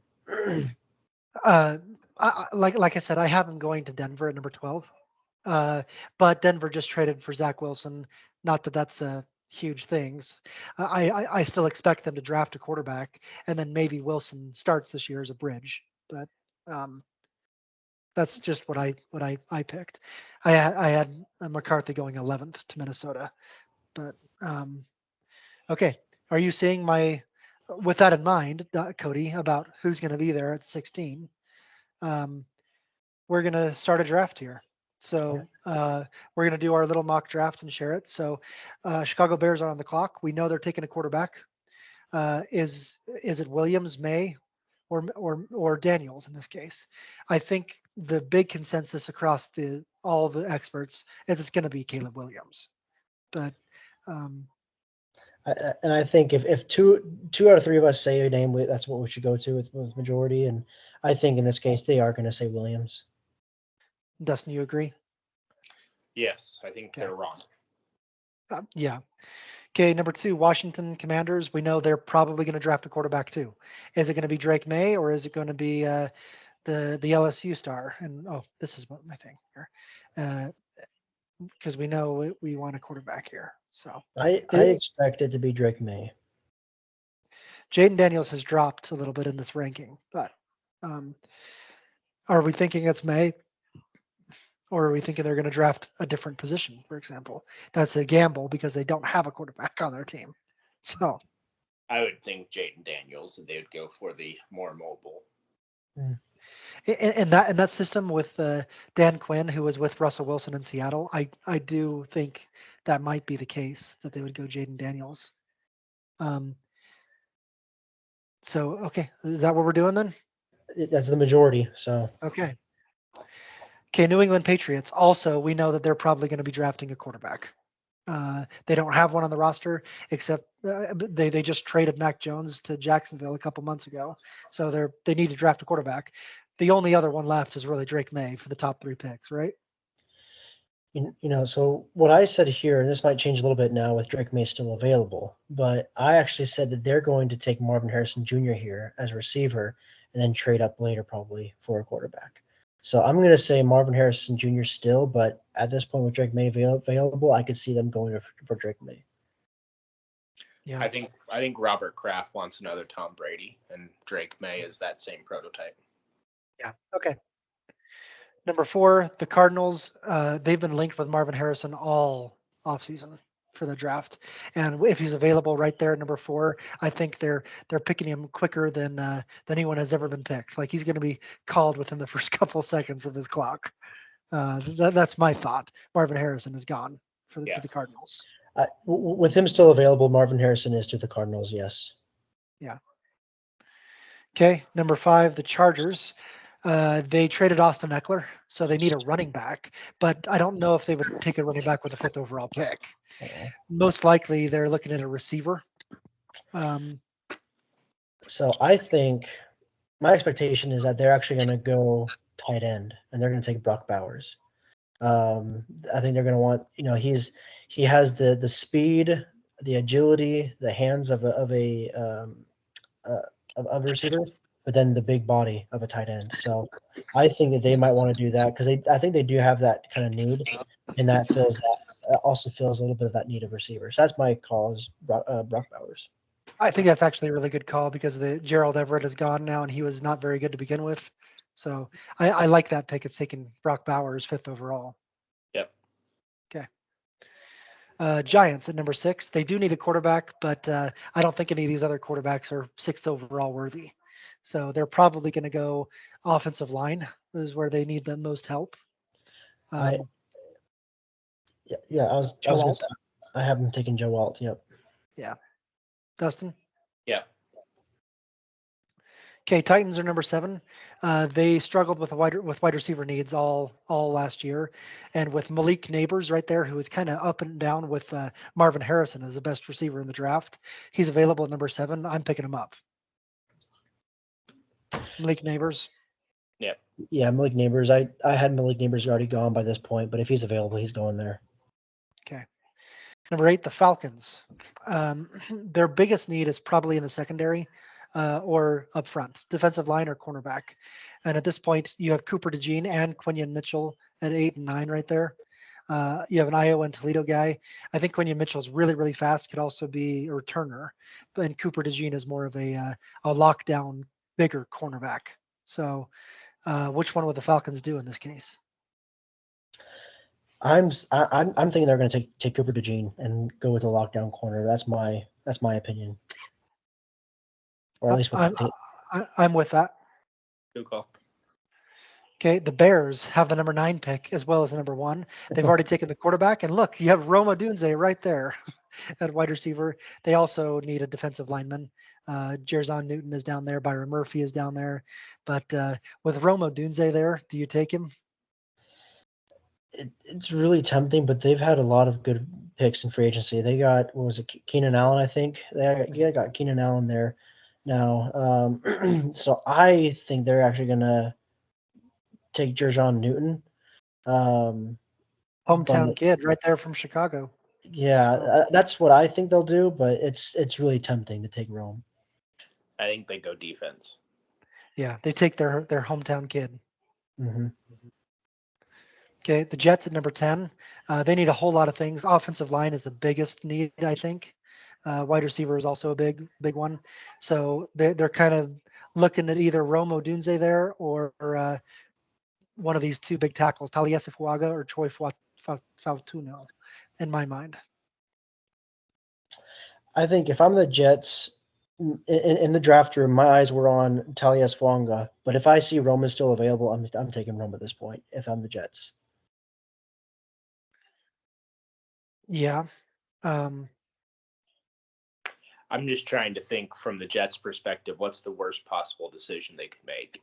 Like I said, I have him going to Denver at number 12. But Denver just traded for Zach Wilson. Not that that's huge things. I still expect them to draft a quarterback, and then maybe Wilson starts this year as a bridge. But that's just what I picked. I had McCarthy going 11th to Minnesota. But okay, are you seeing with that in mind, Cody, about who's going to be there at 16? We're going to start a draft here. So we're going to do our little mock draft and share it. So Chicago Bears are on the clock. We know they're taking a quarterback. Is it Williams, May, or Daniels in this case? I think the big consensus across all the experts is it's going to be Caleb Williams. But and I think if two out of 3 of us say a name, that's what we should go to with majority. And I think in this case they are going to say Williams. Dustin, you agree? Yes, I think they're wrong. Yeah. Okay, number 2, Washington Commanders. We know they're probably going to draft a quarterback too. Is it going to be Drake May or is it going to be the LSU star? And this is my thing here, because we know we want a quarterback here. So I expect it to be Drake May. Jaden Daniels has dropped a little bit in this ranking, but are we thinking it's May? Or are we thinking they're going to draft a different position, for example? That's a gamble because they don't have a quarterback on their team. So I would think Jaden Daniels, and they would go for the more mobile. in that system with Dan Quinn, who was with Russell Wilson in Seattle, I do think that might be the case that they would go Jaden Daniels. So okay, is that what we're doing then? That's the majority. So Okay. New England Patriots. Also, we know that they're probably going to be drafting a quarterback. They don't have one on the roster, except they just traded Mac Jones to Jacksonville a couple months ago, so they need to draft a quarterback. The only other one left is really Drake May for the top 3 picks, right? So what I said here, and this might change a little bit now with Drake May still available, but I actually said that they're going to take Marvin Harrison Jr. here as a receiver and then trade up later probably for a quarterback. So I'm going to say Marvin Harrison Jr. still, but at this point with Drake May available, I could see them going for Drake May. Yeah, I think Robert Kraft wants another Tom Brady, and Drake May is that same prototype. Yeah. Okay. Number 4, the Cardinals. They've been linked with Marvin Harrison all offseason for the draft, and if he's available right there at number 4, I think they're picking him quicker than anyone has ever been picked. Like he's going to be called within the first couple seconds of his clock. That's my thought. Marvin Harrison is gone to the Cardinals. With him still available, Marvin Harrison is to the Cardinals, yes. Yeah. Okay, number 5, the Chargers. They traded Austin Eckler, so they need a running back, but I don't know if they would take a running back with a 5th overall pick. Most likely, they're looking at a receiver. So I think my expectation is that they're actually going to go tight end, and they're going to take Brock Bowers. I think they're going to want, he has the speed, the agility, the hands of a receiver, but then the big body of a tight end. So I think that they might want to do that because I think they do have that kind of need, and that also fills a little bit of that need of receiver. So that's my call is Brock Bowers. I think that's actually a really good call because the Gerald Everett is gone now, and he was not very good to begin with. So I like that pick of taking Brock Bowers 5th overall. Yep. Okay. Giants at number 6. They do need a quarterback, but I don't think any of these other quarterbacks are 6th overall worthy. So they're probably going to go offensive line is where they need the most help. I was gonna say, I have them taking Joe Alt. Yep. Yeah. Dustin? Yeah. Okay, Titans are number 7. They struggled with wide receiver needs all last year, and with Malik Neighbors right there, who is kind of up and down with Marvin Harrison as the best receiver in the draft. He's available at number 7. I'm picking him up. Malik Neighbors. Yeah. Yeah, Malik Neighbors. I had Malik Neighbors already gone by this point, but if he's available, he's going there. Okay. Number 8, the Falcons. Their biggest need is probably in the secondary or up front, defensive line or cornerback. And at this point, you have Cooper DeJean and Quinyon Mitchell at 8 and 9 right there. You have an Iowa and Toledo guy. I think Quinyon Mitchell's really, really fast, could also be a returner. And Cooper DeJean is more of a lockdown, bigger cornerback. So which one would the Falcons do in this case? I'm thinking they're going to take Cooper DeJean and go with the lockdown corner. That's my opinion. Or at least I'm with that. Good call. Okay, the Bears have the number 9 pick as well as the number 1. They've already taken the quarterback, and look, you have Roma Dunze right there at wide receiver. They also need a defensive lineman. Jerzon Newton is down there. Byron Murphy is down there. But with Roma Dunze there, do you take him? It's really tempting, but they've had a lot of good picks in free agency. They got, what was it, Keenan Allen, I think. They got Keenan Allen there now. So I think they're actually going to take Jerzon Newton. Hometown kid right there from Chicago. Yeah, that's what I think they'll do, but it's really tempting to take Rome. I think they go defense. Yeah, they take their hometown kid. Mm-hmm. Okay, the Jets at number 10. They need a whole lot of things. Offensive line is the biggest need, I think. Wide receiver is also a big one. So they're kind of looking at either Rome Odunze there or one of these two big tackles, Taliesin or Troy Fautuno, in my mind. I think if I'm the Jets in the draft room, my eyes were on Taliesin, but if I see Roma still available, I'm taking Roma at this point. If I'm the Jets, Yeah. Um, I'm just trying to think from the Jets' perspective, what's the worst possible decision they could make?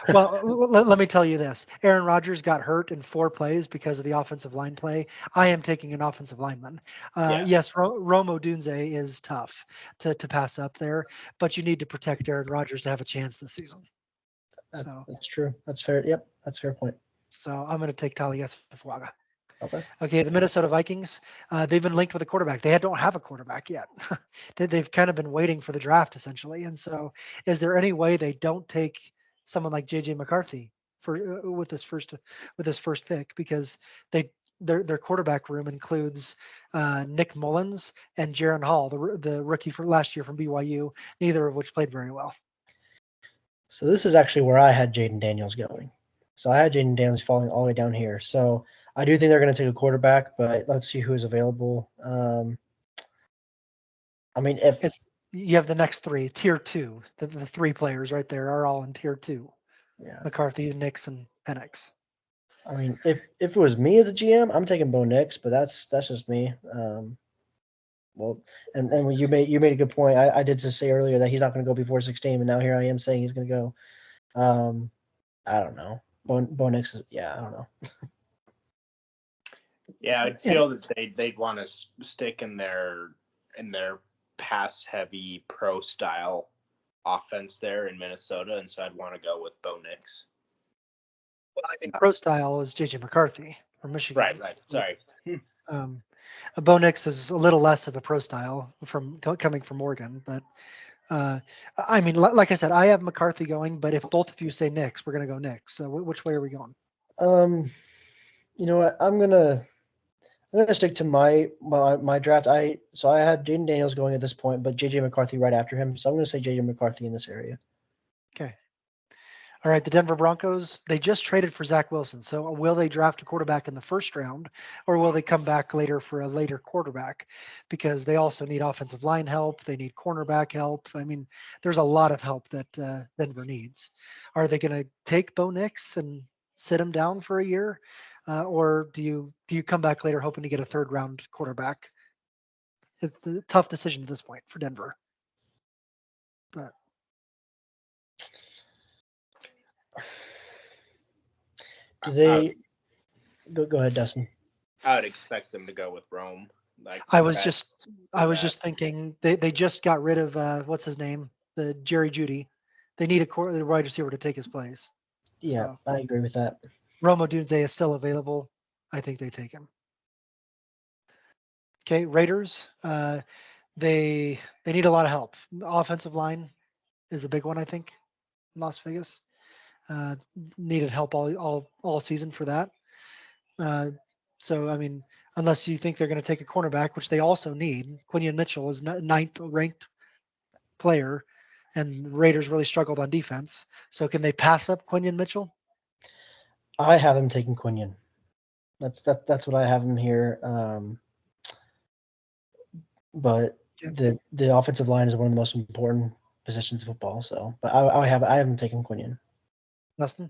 well, let me tell you this. Aaron Rodgers got hurt in 4 plays because of the offensive line play. I am taking an offensive lineman. Yeah. Yes, Romo Dunze is tough to pass up there, but you need to protect Aaron Rodgers to have a chance this season. So that's true. That's fair. Yep, that's a fair point. So I'm going to take Taliesin. Okay. Okay, the Minnesota Vikings, they've been linked with a quarterback. They don't have a quarterback yet. They've kind of been waiting for the draft essentially. And so, is there any way they don't take someone like JJ McCarthy for with this first pick because their quarterback room includes Nick Mullins and Jaron Hall, the rookie from last year from BYU, neither of which played very well. So this is actually where I had Jaden Daniels going. So I had Jaden Daniels falling all the way down here. So I do think they're going to take a quarterback, but let's see who's available. I mean, if you have the next 3, tier 2, the 3 players right there are all in tier 2. Yeah. McCarthy, Nix, and Penix. I mean, if it was me as a GM, I'm taking Bo Nix, but that's just me. Well, and when you made a good point. I did just say earlier that he's not going to go before 16, and now here I am saying he's going to go. I don't know. Bo Nix is I don't know. Yeah, I'd feel that they'd want to stick in their pass heavy pro style offense there in Minnesota, and so I'd want to go with Bo Nix. Well, I mean, pro style is JJ McCarthy from Michigan. Right. Sorry. Bo Nix is a little less of a pro style coming from Oregon, but I mean, like I said, I have McCarthy going, but if both of you say Nix, we're going to go Nix. So which way are we going? You know what? I'm gonna stick to my draft. I had Jaden Daniels going at this point, but JJ McCarthy right after him. So I'm gonna say JJ McCarthy in this area. Okay. All right, the Denver Broncos, they just traded for Zach Wilson. So will they draft a quarterback in the first round, or will they come back later for a later quarterback? Because they also need offensive line help. They need cornerback help. I mean, there's a lot of help that Denver needs. Are they going to take Bo Nix and sit him down for a year? Or do you come back later hoping to get a third round quarterback? It's a tough decision at this point for Denver. But do they go ahead, Dustin? I would expect them to go with Rome. I was just thinking they just got rid of what's his name, the Jerry Jeudy. They need the wide receiver to take his place. Yeah, so, I agree with that. Romo Dunze is still available. I think they take him. Okay, Raiders. They need a lot of help. The offensive line is the big one, I think. In Las Vegas needed help all season for that. So I mean, unless you think they're going to take a cornerback, which they also need. Quinion Mitchell is 9th ranked player, and the Raiders really struggled on defense. So can they pass up Quinion Mitchell? I have him taking Quinion. That's what I have him here. But the offensive line is one of the most important positions of football. So, but I have him taking Quinion. Dustin?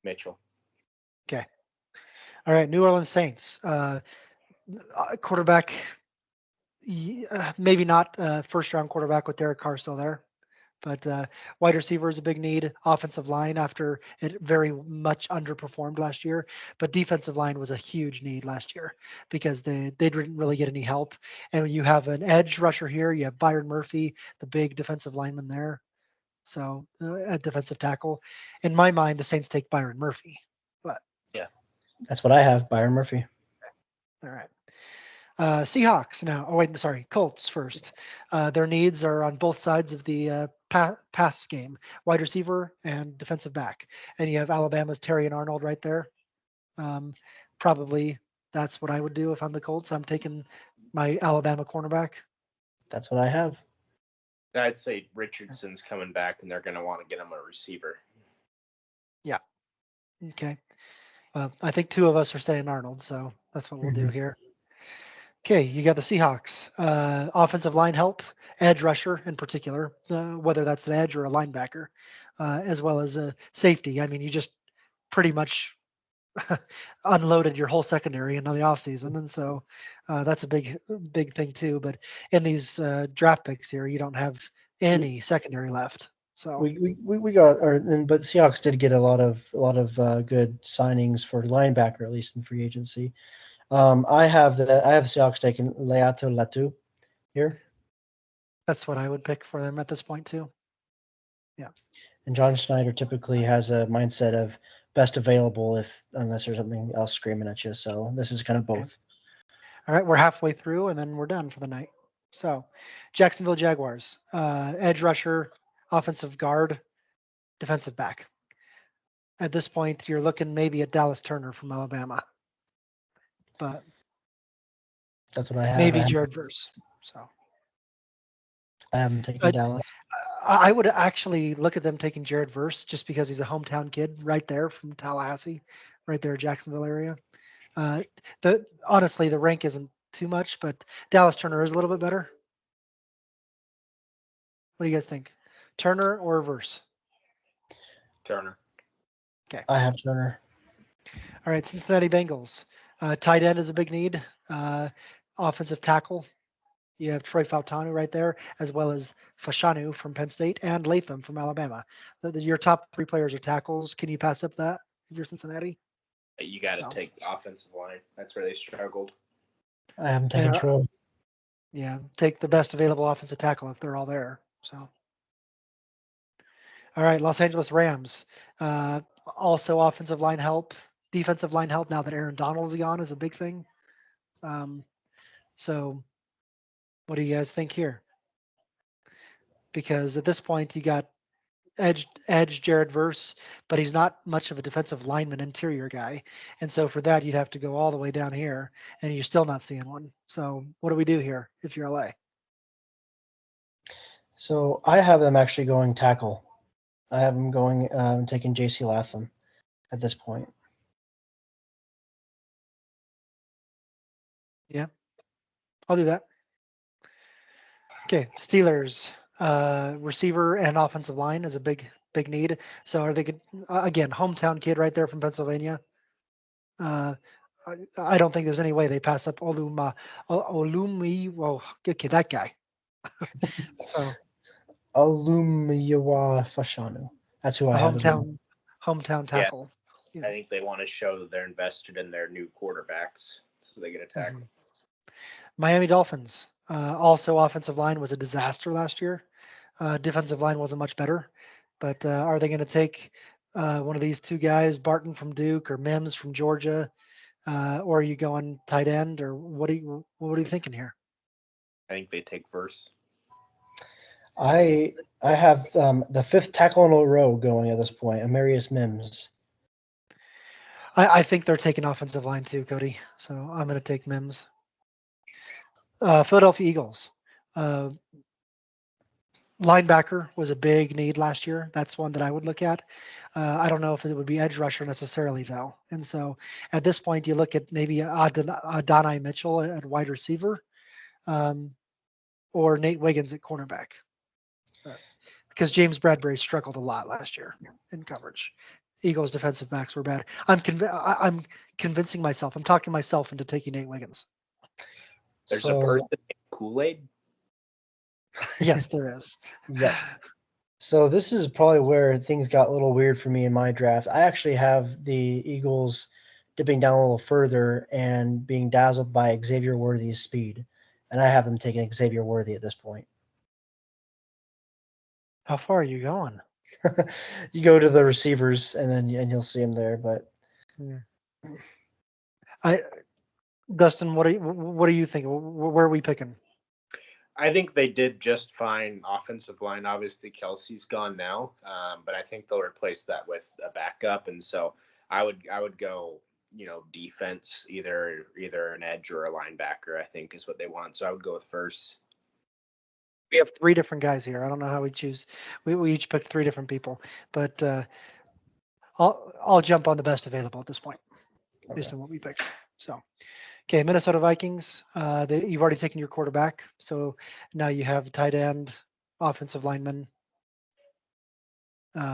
Mitchell. Okay. All right, New Orleans Saints. Quarterback, maybe not first round quarterback with Derek Carr still there, but wide receiver is a big need. Offensive line after it very much underperformed last year, but defensive line was a huge need last year because they didn't really get any help. And when you have an edge rusher here, you have Byron Murphy, the big defensive lineman there. So at defensive tackle, in my mind, the Saints take Byron Murphy. But yeah, that's what I have, Byron Murphy. All right. Seahawks now. Oh, wait, sorry. Colts first. Their needs are on both sides of the pass game, wide receiver and defensive back. And you have Alabama's Terry and Arnold right there. Probably that's what I would do if I'm the Colts. I'm taking my Alabama cornerback. That's what I have. I'd say Richardson's coming back, and they're going to want to get him a receiver. Yeah. Okay. Well, I think two of us are saying Arnold, so that's what we'll do Mhm. here. Okay, you got the Seahawks. Offensive line help, edge rusher in particular, whether that's an edge or a linebacker, as well as a safety. I mean, you just pretty much unloaded your whole secondary into the offseason. And so that's a big thing too. But in these draft picks here, you don't have any secondary left. So We got but Seahawks did get a lot of good signings for linebacker, at least in free agency. I have Seahawks taking Leato Latu here, that's what I would pick for them at this point too. Yeah. and John Schneider typically has a mindset of best available if unless there's something else screaming at you. So this is kind of Okay. both. All right, we're halfway through, and then we're done for the night. So, Jacksonville Jaguars, edge rusher, offensive guard, defensive back. At this point, you're looking maybe at Dallas Turner from Alabama, but That's what I have. maybe Jared Verse. So, I haven't taken I, Dallas. I would actually look at them taking Jared Verse just because he's a hometown kid right there from Tallahassee, right there, Jacksonville area. Uh, the honestly, the rank isn't too much, but Dallas Turner is a little bit better. What do you guys think? Turner or Verse? Turner. Okay. I have Turner. All right, Cincinnati Bengals. Tight end is a big need. Offensive tackle. You have Troy Fautanu right there, as well as Fashanu from Penn State and Latham from Alabama. Your top three players are tackles. Can you pass up that if you're Cincinnati? You got to No. take the offensive line. That's where they struggled. I haven't taken Troy. Yeah, take the best available offensive tackle if they're all there. So, all right, Los Angeles Rams. Also offensive line help, defensive line help now that Aaron Donald's gone is a big thing. So, what do you guys think here? Because at this point, you got edge Jared Verse, but he's not much of a defensive lineman interior guy. And so for that, you'd have to go all the way down here, and you're still not seeing one. So what do we do here if you're LA? So I have them actually going tackle. I have them going taking J.C. Latham at this point. Yeah, I'll do that. Okay, Steelers receiver and offensive line is a big need. So are they again hometown kid right there from Pennsylvania? Uh, I don't think there's any way they pass up Olumi. Well, okay, that guy. So Alumiyawa Fashanu. That's who I a have as well. hometown Yeah, tackle. I think they want to show that they're invested in their new quarterbacks, so they get a tackle. Mhm. Miami Dolphins. Also, offensive line was a disaster last year. Defensive line wasn't much better. But are they going to take one of these two guys, Barton from Duke or Mims from Georgia, or are you going tight end, or what are you thinking here? I think they take Verse. I have the fifth tackle in a row going at this point, Amarius Mims. I think they're taking offensive line too, Cody. So I'm going to take Mims. Philadelphia Eagles. Uh, Linebacker was a big need last year. That's one that I would look at. I don't know if it would be edge rusher necessarily, though. And so at this point, you look at maybe Adonai Mitchell at wide receiver, um, or Nate Wiggins at cornerback, because James Bradbury struggled a lot last year in coverage. Eagles defensive backs were bad. I'm convincing myself. I'm talking myself into taking Nate Wiggins. There's So, a person named Kool-Aid. Yes, there is. yeah. So this is probably where things got a little weird for me in my draft. I actually have the Eagles dipping down a little further and being dazzled by Xavier Worthy's speed, and I have them taking Xavier Worthy at this point. How far are you going? You go to the receivers, and you'll see him there. But I Dustin, what do you think? Where are we picking? I think they did just fine offensive line. Obviously, Kelsey's gone now, but I think they'll replace that with a backup. And so I would go, defense, either an edge or a linebacker. I think is what they want. So I would go with Verse. We have three different guys here. I don't know how we choose. We each picked three different people, but I'll jump on the best available at this point, based Okay. on what we picked. So, okay, Minnesota Vikings. You've already taken your quarterback, so now you have tight end, offensive lineman,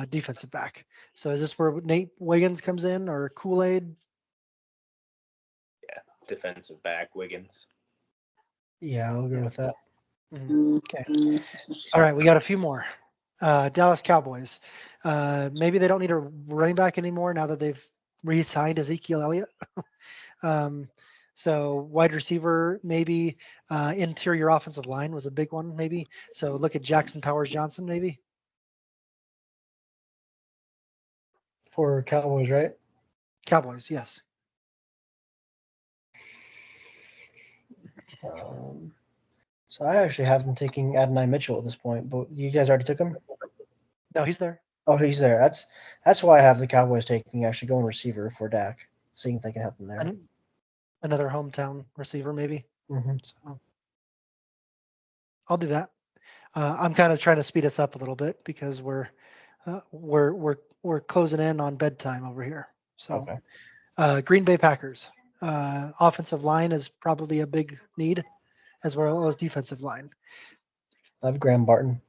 defensive back. So is this where Nate Wiggins comes in, or Kool-Aid? Yeah, defensive back Wiggins. Yeah, I'll go Yeah. with that. Okay. All right, we got a few more. Dallas Cowboys. Maybe they don't need a running back anymore now that they've re-signed Ezekiel Elliott. So wide receiver, maybe interior offensive line was a big one, maybe. So look at Jackson Powers Johnson, maybe. For Cowboys, right? Cowboys, yes. So I actually have them taking Adonai Mitchell at this point, but you guys already took him? No, he's there. Oh, he's there. That's why I have the Cowboys taking actually going receiver for Dak, seeing if they can help him there. Another hometown receiver, maybe. Mm-hmm. So I'll do that. I'm kind of trying to speed us up a little bit because we're closing in on bedtime over here. So Okay. Green Bay Packers. Offensive line is probably a big need, as well as defensive line. I have Graham Barton.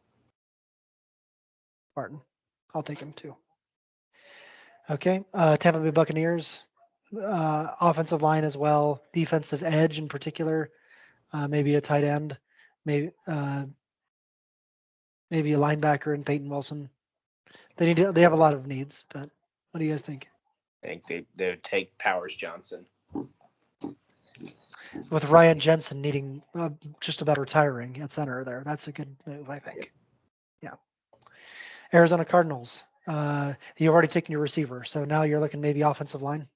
Barton, I'll take him too. Okay, Tampa Bay Buccaneers. Offensive line as well, defensive edge in particular, maybe a tight end, maybe maybe a linebacker in Peyton Wilson. They have a lot of needs, but what do you guys think? I think they would take Powers Johnson. With Ryan Jensen needing just about retiring at center there, that's a good move, I think. Yeah. Arizona Cardinals. You've already taken your receiver, so now you're looking maybe offensive line,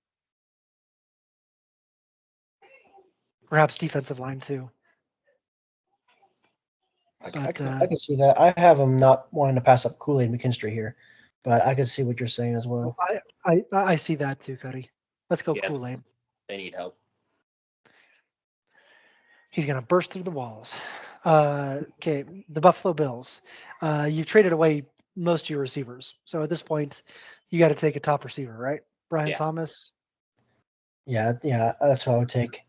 perhaps defensive line too. I can see that. I have them not wanting to pass up Kool-Aid McKinstry here, but I can see what you're saying as well. I see that too, Cody. Let's go Kool-Aid. They need help. He's going to burst through the walls. Okay, the Buffalo Bills. You've traded away most of your receivers, so at this point, you got to take a top receiver, right? Brian Thomas. Yeah, that's what I would take.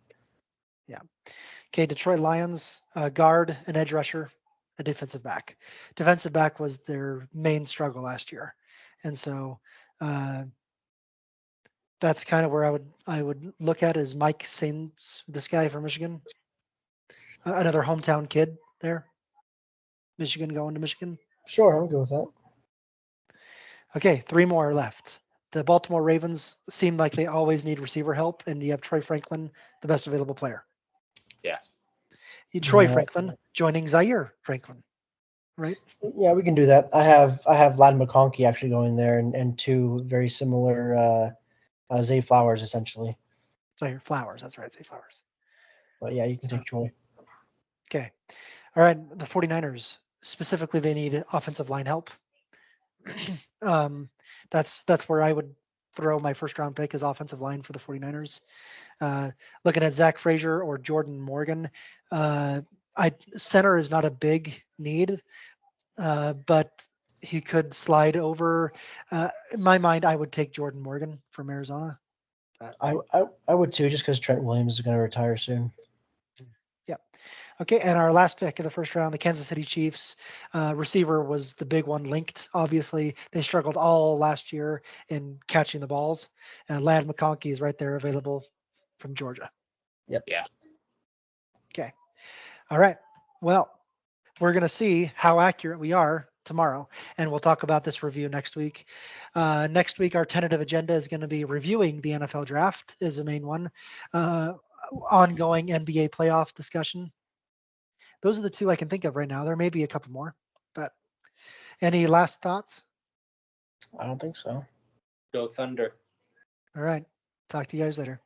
Yeah. Okay, Detroit Lions, guard, an edge rusher, a defensive back. Defensive back was their main struggle last year, and so that's kind of where I would look at is Mike Saints, this guy from Michigan, another hometown kid there. Michigan going to Michigan. Sure, I'll go with that. Okay, 3 more left. The Baltimore Ravens seem like they always need receiver help, and you have Troy Franklin, the best available player. Yeah. Troy Franklin joining Zaire Franklin, right? Yeah, we can do that. I have Ladd McConkey actually going there, and 2 very similar Zay Flowers essentially. Zaire Flowers, that's right, Zay Flowers. But yeah, you can take Troy. Okay. All right, the 49ers, specifically they need offensive line help. That's where I would throw my first round pick as offensive line for the 49ers. Looking at Zach Frazier or Jordan Morgan, center is not a big need, but he could slide over. In my mind, I would take Jordan Morgan from Arizona. I would too, just because Trent Williams is going to retire soon. Yeah. Okay, and our last pick of the first round, the Kansas City Chiefs. Receiver was the big one linked. Obviously, they struggled all last year in catching the balls. And Ladd McConkey is right there available from Georgia. Yep. Yeah. Okay. All right. Well, we're going to see how accurate we are tomorrow, and we'll talk about this review next week. Next week, our tentative agenda is going to be reviewing the NFL draft is the main one. Ongoing NBA playoff discussion. Those are the 2 I can think of right now. There may be a couple more, but any last thoughts? I don't think so. Go Thunder. All right. Talk to you guys later.